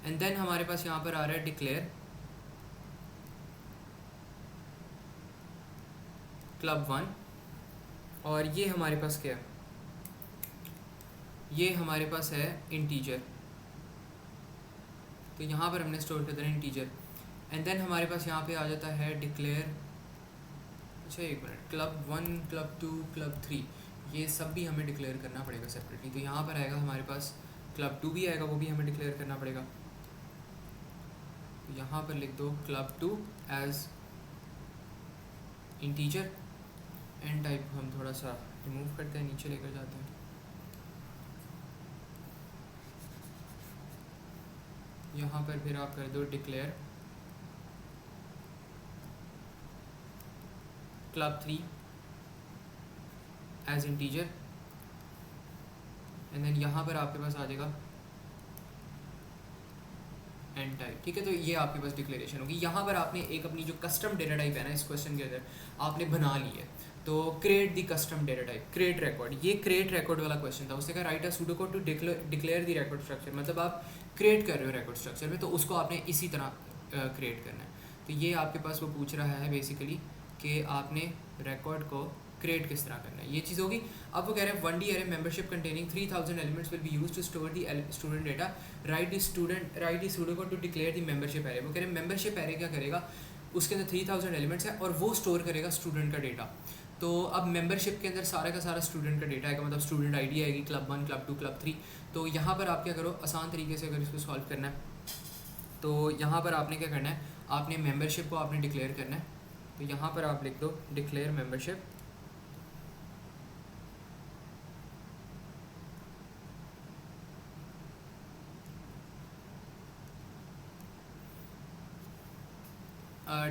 [SPEAKER 1] एंड देन हमारे पास यहाँ पर आ रहा है डिक्लेयर क्लब 1. और ये हमारे पास क्या है, ये हमारे पास है इंटीजर. तो यहाँ पर हमने स्टोर कर देना इंटीजर. एंड देन हमारे पास यहाँ पे आ जाता है डिक्लेयर, अच्छा एक मिनट, क्लब 1 क्लब 2 क्लब 3 ये सब भी हमें डिक्लेयर करना पड़ेगा सेपरेटली. तो यहाँ पर आएगा हमारे पास क्लब 2 भी आएगा, वो भी हमें डिक्लेयर करना पड़ेगा. तो यहाँ पर लिख दो club 2 as integer. And type हम थोड़ा सा रिमूव करते हैं, नीचे लेकर जाते हैं. यहाँ पर फिर आप कर दो declare club 3 as integer. And then यहाँ पर आपके पास आ जाएगा एंड टाइप. ठीक है, तो ये आपके पास डिक्लेरेशन होगी. यहाँ पर आपने एक अपनी जो कस्टम डेटा टाइप है ना इस क्वेश्चन के अंदर आपने बना ली है. तो create the custom data type, create record. ये क्रिएट रिकॉर्ड वाला क्वेश्चन था. उससे कहा write a pseudo code to declare the record structure. मतलब आप क्रिएट कर रहे हो रिकॉर्ड स्ट्रक्चर में, तो उसको आपने इसी तरह क्रिएट करना है. तो ये आपके पास वो पूछ रहा है बेसिकली कि आपने रिकॉर्ड को क्रिएट किस तरह करना है, ये चीज़ होगी. अब वो कह रहे हैं 1D array membership containing 3000 elements will be used to store the student data. Write the pseudo code to declare the membership array. वो कह रहे हैं मेंबरशिप एरे क्या करेगा, उसके अंदर 3000 एलिमेंट्स है और वो स्टोर करेगा स्टूडेंट का डेटा. तो अब मेंबरशिप के अंदर सारा का सारा स्टूडेंट का डेटा आएगा. मतलब स्टूडेंट आईडी आएगी, क्लब 1 क्लब 2 क्लब 3. तो यहाँ पर आप क्या करो, आसान तरीके से अगर इसको सॉल्व करना है तो यहाँ पर आपने क्या करना है, आपने मेंबरशिप को आपने डिक्लेयर करना है। तो यहाँ पर आप लिख दो डिक्लेयर मेंबरशिप।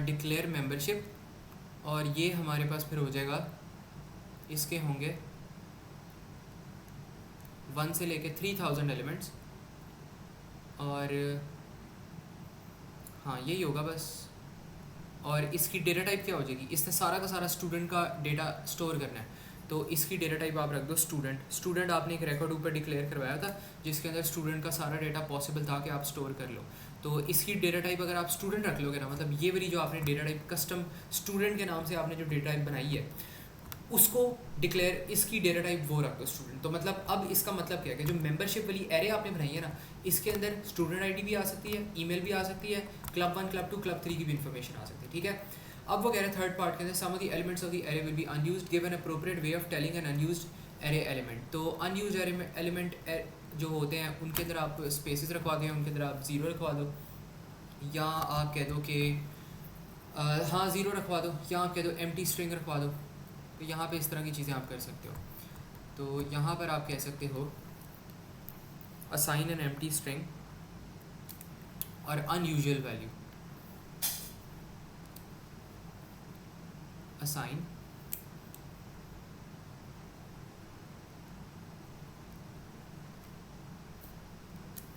[SPEAKER 1] डिक्लेयर मेंबरशिप, और ये हमारे पास फिर हो जाएगा, इसके होंगे 1 से लेके 3000 एलिमेंट्स, और हाँ यही होगा बस। और इसकी डेटा टाइप क्या हो जाएगी, इसने सारा का सारा स्टूडेंट का डेटा स्टोर करना है, तो इसकी डेटा टाइप आप रख दो स्टूडेंट। स्टूडेंट आपने एक रिकॉर्ड ऊपर डिक्लेयर करवाया था जिसके अंदर स्टूडेंट का सारा डेटा पॉसिबल था कि आप स्टोर कर लो। तो इसकी डेटा टाइप अगर आप स्टूडेंट रख लोगे ना, मतलब ये वाली जो आपने डेटा टाइप कस्टम स्टूडेंट के नाम से आपने जो डेटा टाइप बनाई है उसको डिक्लेयर, इसकी डेटा टाइप वो रख दो स्टूडेंट। तो मतलब अब इसका मतलब क्या है कि जो मेंबरशिप वाली एरे आपने बनाई है ना, इसके अंदर स्टूडेंट आईडी भी आ सकती है, ईमेल भी आ सकती है, क्लब 1 क्लब 2 क्लब 3 की भी इन्फॉर्मेशन आ सकती है, ठीक है। अब वो कह रहे हैं थर्ड पार्ट के अंदर some of the elements of the array will be unused give an appropriate way of telling an unused array element. तो अनयूज्ड एलिमेंट जो होते हैं उनके अंदर आप स्पेसेस रखवा दें, उनके अंदर आप ज़ीरो रखवा दो, या आप कह दो कि हाँ ज़ीरो रखवा दो, या आप कह दो एम्प्टी स्ट्रिंग रखवा दो। तो यहाँ पे इस तरह की चीज़ें आप कर सकते हो। तो यहाँ पर आप कह सकते हो असाइन एन एम्प्टी स्ट्रिंग और unusual value, assign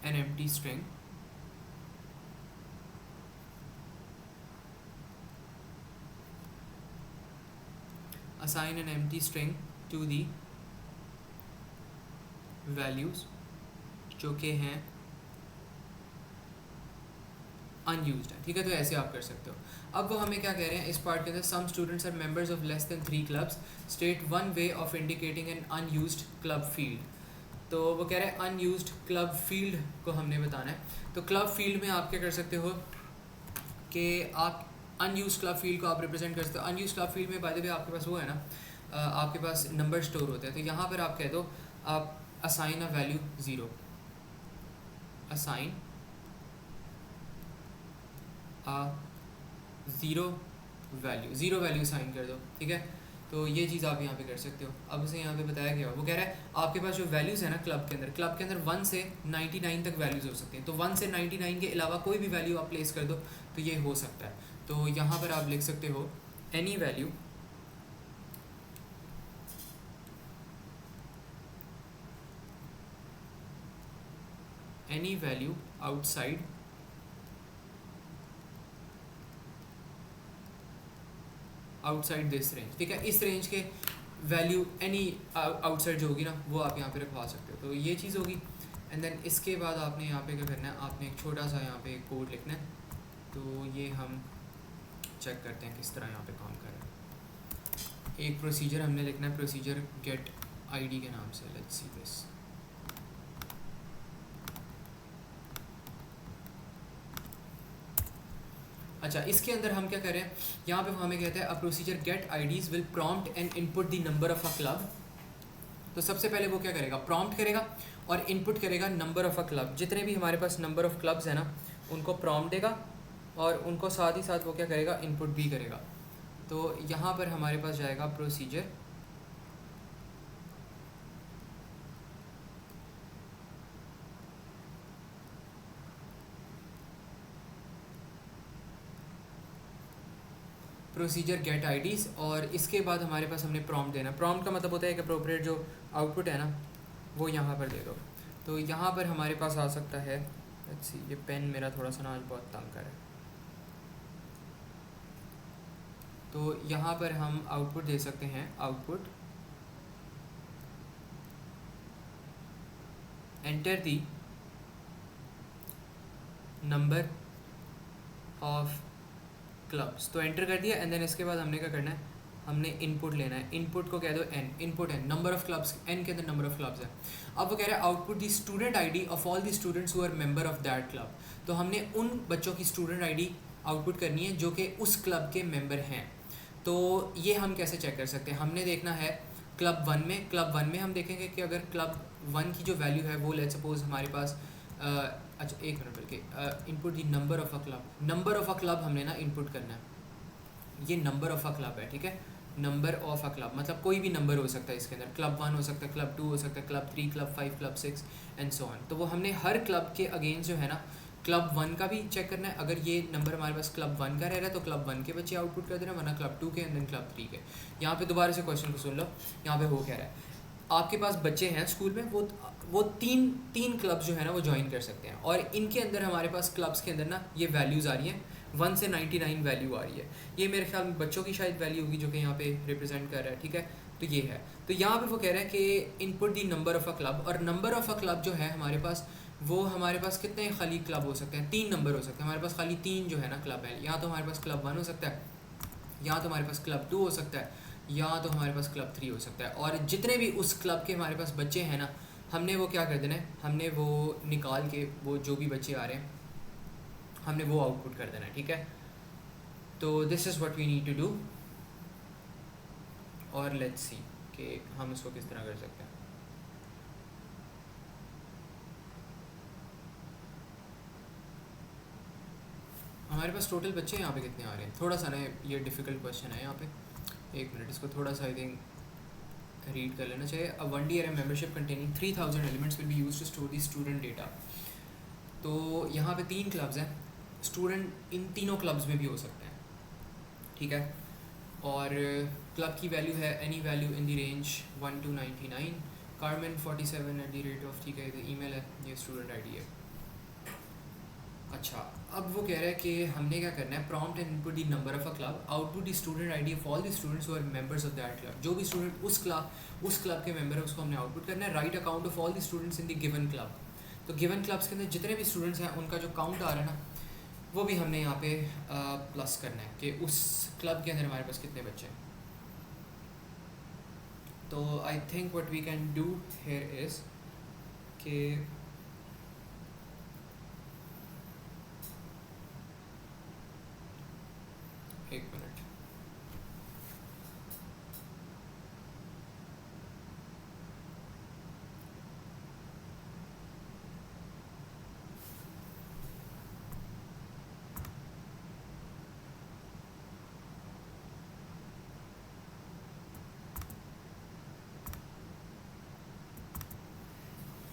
[SPEAKER 1] an empty string assign an empty string to the values जो कि हैं अनयूज्ड है, ठीक है। तो ऐसे आप कर सकते हो। अब वो हमें क्या कह रहे हैं इस पार्ट के अंदर, some students are members of less than 3 clubs, state one way of indicating an unused club field. तो वो कह रहे हैं अनयूज्ड क्लब फील्ड को हमने बताना है। तो क्लब फील्ड में आप क्या कर सकते हो कि आप अनयूज क्लब फील्ड को आप रिप्रेजेंट कर सकते हो। अनयूज क्लब फील्ड में बाय द वे आपके पास वो है ना, आपके पास नंबर स्टोर होता है। तो यहाँ पर आप कह दो आप assign a value 0, assign zero value assign कर दो, ठीक है। तो ये चीज़ आप यहाँ पे कर सकते हो। अब उसे यहाँ पे बताया गया, वो कह रहा है आपके पास जो वैल्यूज़ है ना क्लब के अंदर 1 से 99 तक वैल्यूज़ हो सकती हैं। तो 1 से 99 के अलावा कोई भी वैल्यू आप प्लेस कर दो तो ये हो सकता है। तो यहाँ पर आप लिख सकते हो any value outside this range, ठीक है। इस रेंज के वैल्यू एनी आउटसाइड जो होगी ना वो आप यहाँ पे रखवा सकते हो। तो ये चीज़ होगी। एंड देन इसके बाद आपने यहाँ पे क्या करना है, आपने एक छोटा सा यहाँ पे कोड लिखना है। तो ये हम चेक करते हैं किस तरह यहाँ पे काम कर रहा है। एक प्रोसीजर हमने लिखना है, प्रोसीजर गेट आईडी के नाम से। Let's see this. अच्छा, इसके अंदर हम क्या कर रहे हैं, यहाँ पे हमें कहते हैं a procedure get IDs will prompt and input the number of a club. तो सबसे पहले वो क्या करेगा, प्रॉम्प्ट करेगा और इनपुट करेगा नंबर ऑफ अ क्लब। जितने भी हमारे पास नंबर ऑफ क्लब्स है ना उनको प्रॉम्प्ट देगा और उनको साथ ही साथ वो क्या करेगा, इनपुट भी करेगा। तो यहाँ पर हमारे पास जाएगा प्रोसीजर गेट आईडीज़, और इसके बाद हमारे पास हमने प्रॉम्प्ट देना। प्रॉम्प्ट का मतलब होता है कि अप्रोप्रिएट जो आउटपुट है ना वो यहाँ पर दे दो। तो यहाँ पर हमारे पास आ सकता है, लेट्स सी, ये पेन मेरा थोड़ा सा ना आज बहुत तंग कर है। तो यहाँ पर हम आउटपुट दे सकते हैं, output enter the number of clubs. तो एंटर कर दिया। एंड देन इसके बाद हमने क्या करना है, हमने इनपुट लेना है। इनपुट को कह दो एन, इनपुट है नंबर ऑफ क्लब्स, एन के अंदर नंबर ऑफ क्लब्स है। अब वो कह रहा है output the student ID of all the students who are member of that club. तो हमने उन बच्चों की स्टूडेंट आईडी आउटपुट करनी है जो कि उस क्लब के मेंबर हैं। तो ये हम कैसे चेक कर सकते हैं, हमने देखना है क्लब वन में हम देखेंगे कि अगर क्लब वन की जो वैल्यू है वो लेट्स सपोज हमारे पास अच्छा एक मिनट बल्कि input the number of a club, number of a club हमने ना इनपुट करना है। ये नंबर ऑफ अ क्लब है, ठीक है, नंबर ऑफ अ क्लब मतलब कोई भी नंबर हो सकता है इसके अंदर, क्लब 1 हो सकता है, क्लब 2 हो सकता है, club 3, club 5, club 6 and so on. तो वो हमने हर क्लब के अगेंस्ट जो है ना क्लब 1 का भी चेक करना है। अगर ये नंबर हमारे पास क्लब 1 का रह रहा है तो क्लब 1 के बच्चे आउटपुट कर देना, वरना क्लब 2 के एंड देन क्लब 3 के। यहाँ पे दोबारा से क्वेश्चन को सुन लो, यहाँ पे हो क्या रहा है, आपके पास बच्चे हैं स्कूल में, वो तीन क्लब्स जो है ना वो ज्वाइन कर सकते हैं, और इनके अंदर हमारे पास क्लब्स के अंदर ना ये वैल्यूज़ आ रही हैं 1 से 99 वैल्यू आ रही है। ये मेरे ख्याल में बच्चों की शायद वैल्यू होगी जो कि यहाँ पे रिप्रेजेंट कर रहा है, ठीक है। तो ये है, तो यहाँ पे वो कह रहा है कि input the number of a club, और नंबर ऑफ़ अ क्लब जो है हमारे पास, वो हमारे पास कितने खाली क्लब हो सकते हैं, 3 नंबर हो सकते हैं हमारे पास, खाली 3 जो है ना क्लब है। या तो हमारे पास क्लब 1 हो सकता है, या तो हमारे पास क्लब 2 हो सकता है, या तो हमारे पास क्लब 3 हो सकता है। और जितने भी उस क्लब के हमारे पास बच्चे हैं ना, हमने वो क्या कर देना है, हमने वो निकाल के वो जो भी बच्चे आ रहे हैं हमने वो आउटपुट कर देना है, ठीक है। तो this is what we need to do, और लेट्स सी कि हम इसको किस तरह कर सकते हैं। हमारे पास टोटल बच्चे यहाँ पे कितने आ रहे हैं, थोड़ा सा ना ये डिफ़िकल्ट क्वेश्चन है यहाँ पे, एक मिनट इसको थोड़ा सा आई थिंक रीड कर लेना चाहिए। A 1 DRM membership containing 3000 elements will be used to store the student data. तो यहाँ पे 3 क्लब्स हैं, स्टूडेंट इन तीनों क्लब्स में भी हो सकते हैं, ठीक है। और क्लब की वैल्यू है any value in the range 1 to 99, Carmen 47@, ठीक है, ये ईमेल है, ये स्टूडेंट आईडी है। अच्छा, अब वो कह रहा है कि हमने क्या करना है, prompt and input the number of a club, output the student ID of all the students who are members of that club. जो भी स्टूडेंट उस क्लब के मेंबर है उसको हमने आउटपुट करना है। Right account of all the students in the given club. तो गिवन क्लब्स के अंदर जितने भी स्टूडेंट्स हैं उनका जो काउंट आ रहा है ना, वो भी हमने यहाँ पे प्लस करना है कि उस क्लब के अंदर हमारे पास कितने बच्चे हैं। तो I think what we can do here is कि एक मिनट,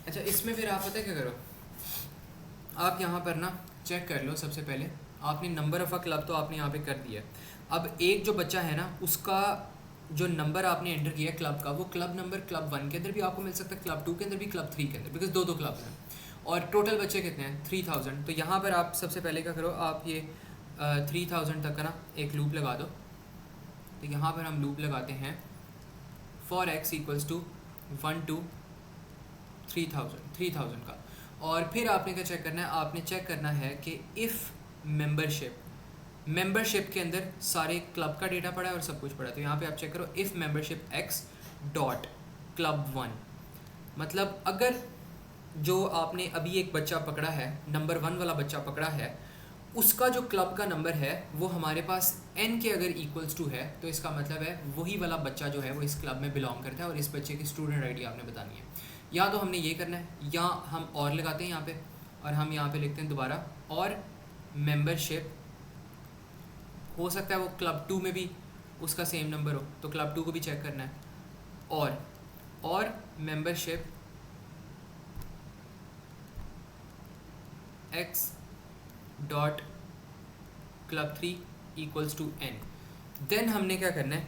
[SPEAKER 1] अच्छा इसमें फिर आप पता है क्या करो, आप यहाँ पर ना चेक कर लो। सबसे पहले आपने नंबर ऑफ़ अ क्लब तो आपने यहाँ पे कर दिया है। अब एक जो बच्चा है ना उसका जो नंबर आपने एंटर किया है क्लब का, वो क्लब नंबर क्लब 1 के अंदर भी आपको मिल सकता है, क्लब 2 के अंदर भी, क्लब 3 के अंदर, बिकॉज दो क्लब्स हैं। और टोटल बच्चे कितने हैं 3000। तो यहाँ पर आप सबसे पहले क्या करो, आप ये 3000 तक का ना एक लूप लगा दो। तो यहाँ पर हम लूप लगाते हैं for x equals to 1 to 3000 का। और फिर आपने क्या चेक करना है, आपने चेक करना है कि इफ़ मेंबरशिप के अंदर सारे क्लब का डेटा पड़ा है और सब कुछ पड़ा है। तो यहाँ पे आप चेक करो if membership x dot club 1, मतलब अगर जो आपने अभी एक बच्चा पकड़ा है, नंबर 1 वाला बच्चा पकड़ा है, उसका जो क्लब का नंबर है वो हमारे पास n के अगर इक्वल्स टू है, तो इसका मतलब है वही वाला बच्चा जो है वो इस क्लब में बिलोंग करता है, और इस बच्चे की स्टूडेंट आईडी आपने बतानी है। या तो हमने ये करना है, या हम और लगाते हैं यहाँ पे, और हम यहाँ पे लिखते हैं दोबारा, और मेंबरशिप हो सकता है वो क्लब 2 में भी उसका सेम नंबर हो, तो क्लब 2 को भी चेक करना है। और membership x dot club 3 equals to n। Then हमने क्या करना है,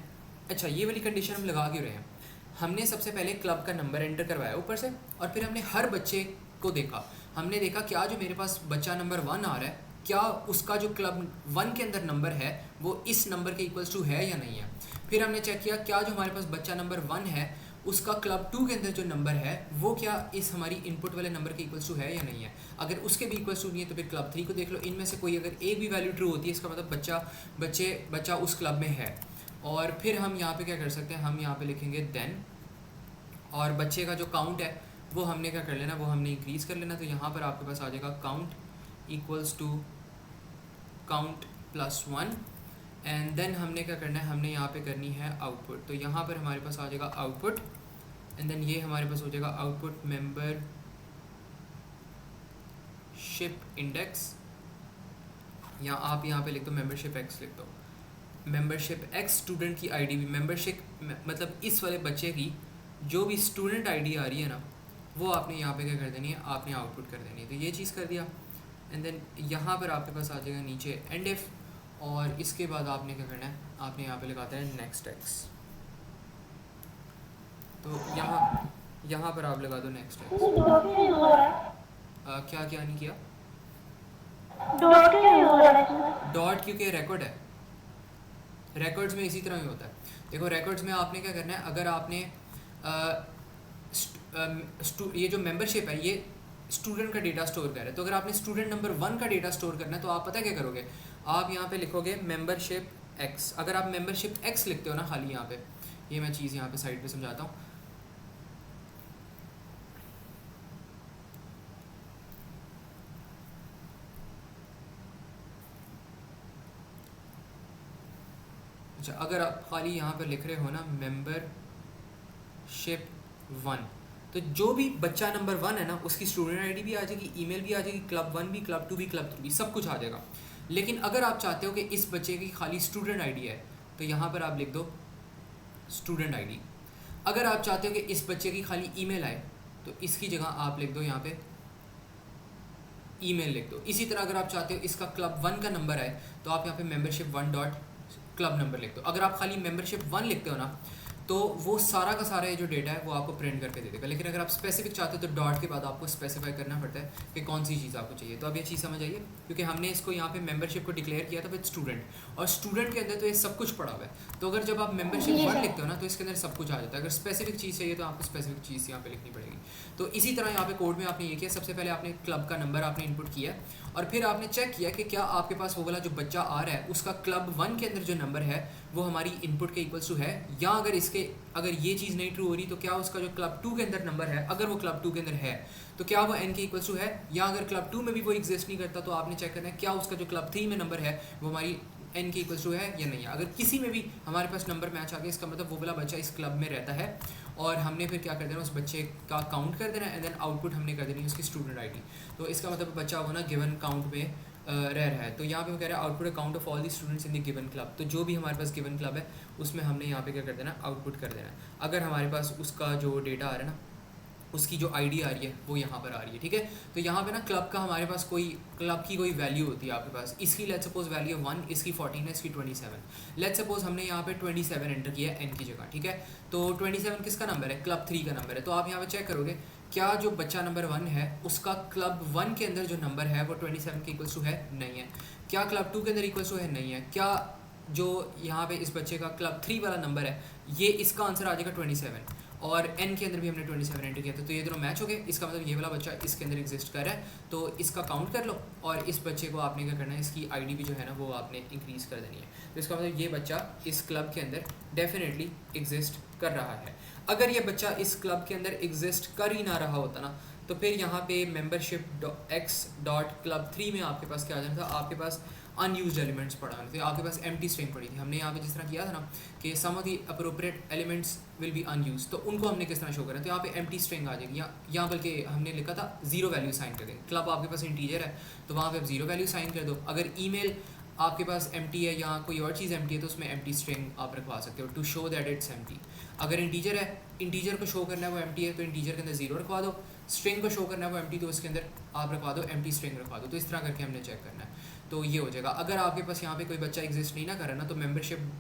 [SPEAKER 1] अच्छा ये वाली कंडीशन हम लगा क्यों रहे हैं, हमने सबसे पहले क्लब का नंबर एंटर करवाया ऊपर से, और फिर हमने हर बच्चे को देखा। हमने देखा क्या जो मेरे पास बच्चा नंबर 1 आ रहा है, क्या उसका जो क्लब 1 के अंदर नंबर है वो इस नंबर के इक्वल्स टू है या नहीं है। फिर हमने चेक किया क्या जो हमारे पास बच्चा नंबर 1 है उसका क्लब 2 के अंदर जो नंबर है वो क्या इस हमारी इनपुट वाले नंबर के इक्वल्स टू है या नहीं है। अगर उसके भी इक्वल्स टू नहीं है तो फिर क्लब 3 को देख लो, इनमें से कोई अगर एक भी वैल्यू ट्रू होती है इसका मतलब बच्चा उस क्लब में है। और फिर हम यहाँ पे क्या कर सकते हैं, हम यहाँ पे लिखेंगे देन, और बच्चे का जो काउंट है वो हमने क्या कर लेना, वो हमने इंक्रीज़ कर लेना। तो यहाँ पर आपके पास आ जाएगा count equals to count plus 1, and then हमने क्या करना है, हमने यहाँ पे करनी है आउटपुट। तो यहाँ पर हमारे पास आ जाएगा आउटपुट, एंड देन ये हमारे पास हो जाएगा आउटपुट मेंबर मेंबरशिप इंडेक्स, या आप यहाँ पे लिख दो मेंबरशिप एक्स लिख दो। मेंबरशिप एक्स स्टूडेंट की आईडी भी, मेंबरशिप मतलब इस वाले बच्चे की जो भी स्टूडेंट आईडी आ रही है ना, वो आपने यहाँ पे क्या कर देनी है, आपने आउटपुट कर देनी है। तो ये चीज़ कर दिया, एंड देन यहाँ पर आपके पास आ जाएगा नीचे एंड इफ, और इसके बाद आपने क्या करना है, आपने यहाँ पे लगाता है नेक्स्ट एक्स। तो यहाँ पर आप लगा दो नेक्स्ट एक्स।
[SPEAKER 2] डॉट क्यों हो रहा है?
[SPEAKER 1] क्या नहीं किया,
[SPEAKER 2] डॉट क्यों हो रहा है इसमें?
[SPEAKER 1] डॉट क्योंकि रिकॉर्ड है, रिकॉर्ड्स में इसी तरह ही होता है। देखो रिकॉर्ड्स में आपने क्या करना है, अगर आपने ये जो मेंबरशिप है ये स्टूडेंट का डेटा स्टोर कर रहा है, तो अगर आपने स्टूडेंट नंबर 1 का डेटा स्टोर करना है तो आप पता क्या करोगे, आप यहाँ पे लिखोगे मेंबरशिप एक्स। अगर आप मेंबरशिप एक्स लिखते हो ना खाली यहाँ पे, ये मैं चीज़ यहाँ पे साइड पे समझाता हूँ। अच्छा, अगर आप खाली यहाँ पर लिख रहे हो ना मेंबरशिप 1, तो जो भी बच्चा नंबर 1 है ना उसकी स्टूडेंट आईडी भी आ जाएगी, ईमेल भी आ जाएगी, क्लब 1 भी, क्लब 2 भी, क्लब 3 भी, सब कुछ आ जाएगा। लेकिन अगर आप चाहते हो कि इस बच्चे की खाली स्टूडेंट आईडी है तो यहाँ पर आप लिख दो स्टूडेंट आईडी। अगर आप चाहते हो कि इस बच्चे की खाली ईमेल आए तो इसकी जगह आप लिख दो यहाँ पे ईमेल लिख दो। इसी तरह अगर आप चाहते हो इसका क्लब 1 का नंबर आए तो आप यहाँ पे मेंबरशिप 1 डॉट क्लब नंबर लिख दो। अगर आप खाली मेंबरशिप 1 लिखते हो ना तो वो सारा का सारा ये जो डेटा है वो आपको प्रिंट करके दे देगा। लेकिन अगर आप स्पेसिफिक चाहते हो तो डॉट के बाद आपको स्पेसिफाई करना पड़ता है कि कौन सी चीज़ आपको चाहिए। तो अब ये चीज़ समझ आइए, क्योंकि हमने इसको यहाँ पे मेंबरशिप को डिक्लेयर किया था विद स्टूडेंट, और स्टूडेंट के अंदर तो ये सब कुछ पड़ा हुआ है। तो अगर जब आप मेंबरशिप 1 लिखते हो ना तो इसके अंदर सब कुछ आ जाता है। अगर स्पेसिफिक चीज़ चाहिए तो आपको स्पेसिफिक चीज़ यहाँ पे लिखनी पड़ेगी। तो इसी तरह यहाँ पे कोड में आपने ये किया, सबसे पहले आपने क्लब का नंबर आपने इनपुट किया और फिर आपने चेक किया कि क्या आपके पास वो वाला जो बच्चा आ रहा है उसका क्लब 1 के अंदर जो नंबर है वो हमारी इनपुट के इक्वल्स टू है, या अगर ये चीज़ नहीं ट्रू हो रही तो क्या उसका जो क्लब 2 के अंदर नंबर है, अगर वो क्लब 2 के अंदर है तो क्या वो n के इक्वल्स टू है, या अगर क्लब 2 में भी वो एग्जिस्ट नहीं करता तो आपने चेक करना है क्या उसका जो क्लब 3 में नंबर है वो हमारी n के इक्वल्स टू है या नहीं है। अगर किसी में भी हमारे पास नंबर मैच आ गया इसका मतलब वो वाला बच्चा इस क्लब में रहता है, और हमने फिर क्या कर देना उस बच्चे का काउंट कर देना एंड देन आउटपुट हमने कर देनी उसकी स्टूडेंट आईडी। तो इसका मतलब बच्चा वो ना गिवन काउंट में रह रहा है। तो यहाँ पे वो कह रहा है output account of all the students in the given club. तो जो भी हमारे पास गिवन क्लब है उसमें हमने यहाँ पे क्या कर देना, आउटपुट कर देना। अगर हमारे पास उसका जो डेटा आ रहा है ना उसकी जो आईडी आ रही है वो यहाँ पर आ रही है, ठीक है। तो यहाँ पे ना क्लब का हमारे पास कोई क्लब की कोई वैल्यू होती है आपके पास, इसकी लेट्स सपोज वैल्यू 1, इसकी 14 है, इसकी 27। लेट्स सपोज हमने यहाँ पे 27 एंटर किया है n की जगह, ठीक है। तो 27 किसका नंबर है, क्लब 3 का नंबर है। तो आप यहाँ पे चेक करोगे क्या जो बच्चा नंबर 1 है उसका क्लब 1 के अंदर जो नंबर है वो 27 के इक्वल्स टू है, नहीं है। क्या क्लब 2 के अंदर इक्वल्स टू है, नहीं है। क्या जो यहाँ पे इस बच्चे का क्लब 3 वाला नंबर है ये इसका आंसर आ जाएगा 27, और n के अंदर भी हमने 27 एंटर किया था। तो ये दोनों मैच हो गए, इसका मतलब ये वाला बच्चा इसके अंदर एग्जिस्ट कर रहा है। तो इसका काउंट कर लो और इस बच्चे को आपने क्या करना है, इसकी आईडी भी जो है ना वो आपने इंक्रीज़ कर देनी है। तो इसका मतलब ये बच्चा इस क्लब के अंदर डेफिनेटली एग्जिस्ट कर रहा है। अगर ये बच्चा इस क्लब के अंदर एग्जिस्ट कर ही ना रहा होता ना तो फिर यहाँ पे मेंबरशिप एक्स डॉट क्लब 3 में आपके पास क्या आ जाना था, आपके पास अनयूज्ड एलिमेंट्स पड़ा हुआ थे, आपके पास एम्प्टी स्ट्रिंग पड़ी थी। हमने यहाँ पे जिस तरह किया था ना कि some of the appropriate elements will be unused, तो उनको हमने किस तरह शो करा, तो यहाँ पे एम्प्टी स्ट्रिंग आ जाएगी। यहाँ बल्कि हमने लिखा था 0 वैल्यू साइन कर दें। क्लब आपके पास इंटीजर है तो वहाँ पे आप 0 वैल्यू साइन कर दो। अगर ईमेल आपके पास एम्प्टी है या कोई और चीज़ एम्प्टी है तो उसमें एम्प्टी स्ट्रिंग आप रखवा सकते हो to show that it's empty. अगर इंटीजर है, इंटीजर को शो करना है वो एम्प्टी है तो इंटीजर के अंदर 0 रखवा दो। स्ट्रिंग को शो करना है वो एम्प्टी तो उसके अंदर आप रखवा दो एम्प्टी स्ट्रिंग रखवा दो। तो इस तरह करके हमने चेक करना है, तो ये हो जाएगा। अगर आपके पास यहाँ पे कोई बच्चा एग्जिस्ट नहीं ना कर रहा ना तो मेंबरशिप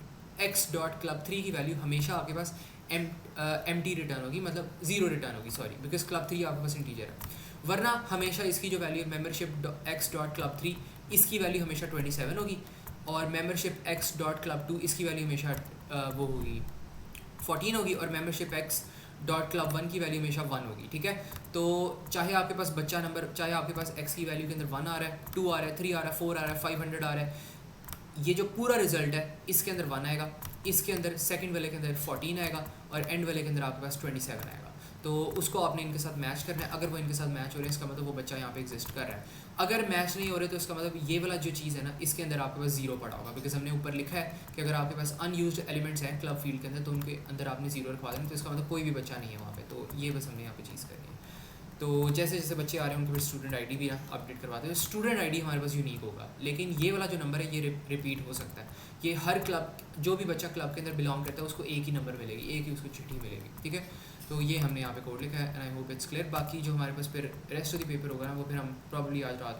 [SPEAKER 1] एक्स डॉट क्लब 3 की वैल्यू हमेशा आपके पास एम्प्टी रिटर्न होगी, मतलब 0 रिटर्न होगी, सॉरी, बिकॉज क्लब 3 आपके पास इंटीजर है। वरना हमेशा इसकी जो value membership x dot club 3 इसकी वैल्यू हमेशा 27 होगी, और मेंबरशिप एक्स डॉट क्लब 2 इसकी वैल्यू हमेशा वो होगी 14 होगी, और मेंबरशिप एक्स डॉट क्लब 1 की वैल्यू हमेशा 1 होगी, ठीक है। तो चाहे आपके पास बच्चा नंबर, चाहे आपके पास x की वैल्यू के अंदर 1 आ रहा है, 2 आ रहा है, 3 आ रहा है, 4 आ रहा है, 500 आ रहा है, ये जो पूरा रिजल्ट है इसके अंदर 1 आएगा, इसके अंदर सेकंड वाले के अंदर 14 आएगा, और एंड वाले के अंदर आपके पास 27 आएगा। तो उसको आपने इनके साथ मैच करना है। अगर वो इनके साथ मैच हो रहे हैं इसका मतलब वो बच्चा यहाँ पे एग्जिस्ट कर रहा है। अगर मैच नहीं हो रहे तो इसका मतलब ये वाला जो चीज़ है ना इसके अंदर आपके पास 0 पड़ा होगा, बिकॉज हमने ऊपर लिखा है कि अगर आपके पास अनयूज्ड एलिमेंट्स हैं क्लब फील्ड के अंदर तो उनके अंदर आपने 0 रखवा देना, तो इसका मतलब कोई भी बच्चा नहीं है वहाँ पे। तो ये बस हमने यहाँ पे चीज़ करनी है। तो जैसे जैसे बच्चे आ रहे हैं उनके फिर स्टूडेंट आईडी भी अपडेट करवाते हैं। स्टूडेंट आईडी हमारे पास यूनिक होगा, लेकिन ये वाला जो नंबर है ये रिपीट हो सकता है। ये हर क्लब, जो भी बच्चा क्लब के अंदर बिलोंग करता है उसको एक ही नंबर मिलेगी, एक ही उसको चिट्ठी मिलेगी, ठीक है। तो ये हमने यहाँ पे कोड लिखा है and I hope it's clear. बाकी जो हमारे पास फिर रेस्ट ऑफ द पेपर होगा ना वो फिर हम प्रॉब्ली आज रात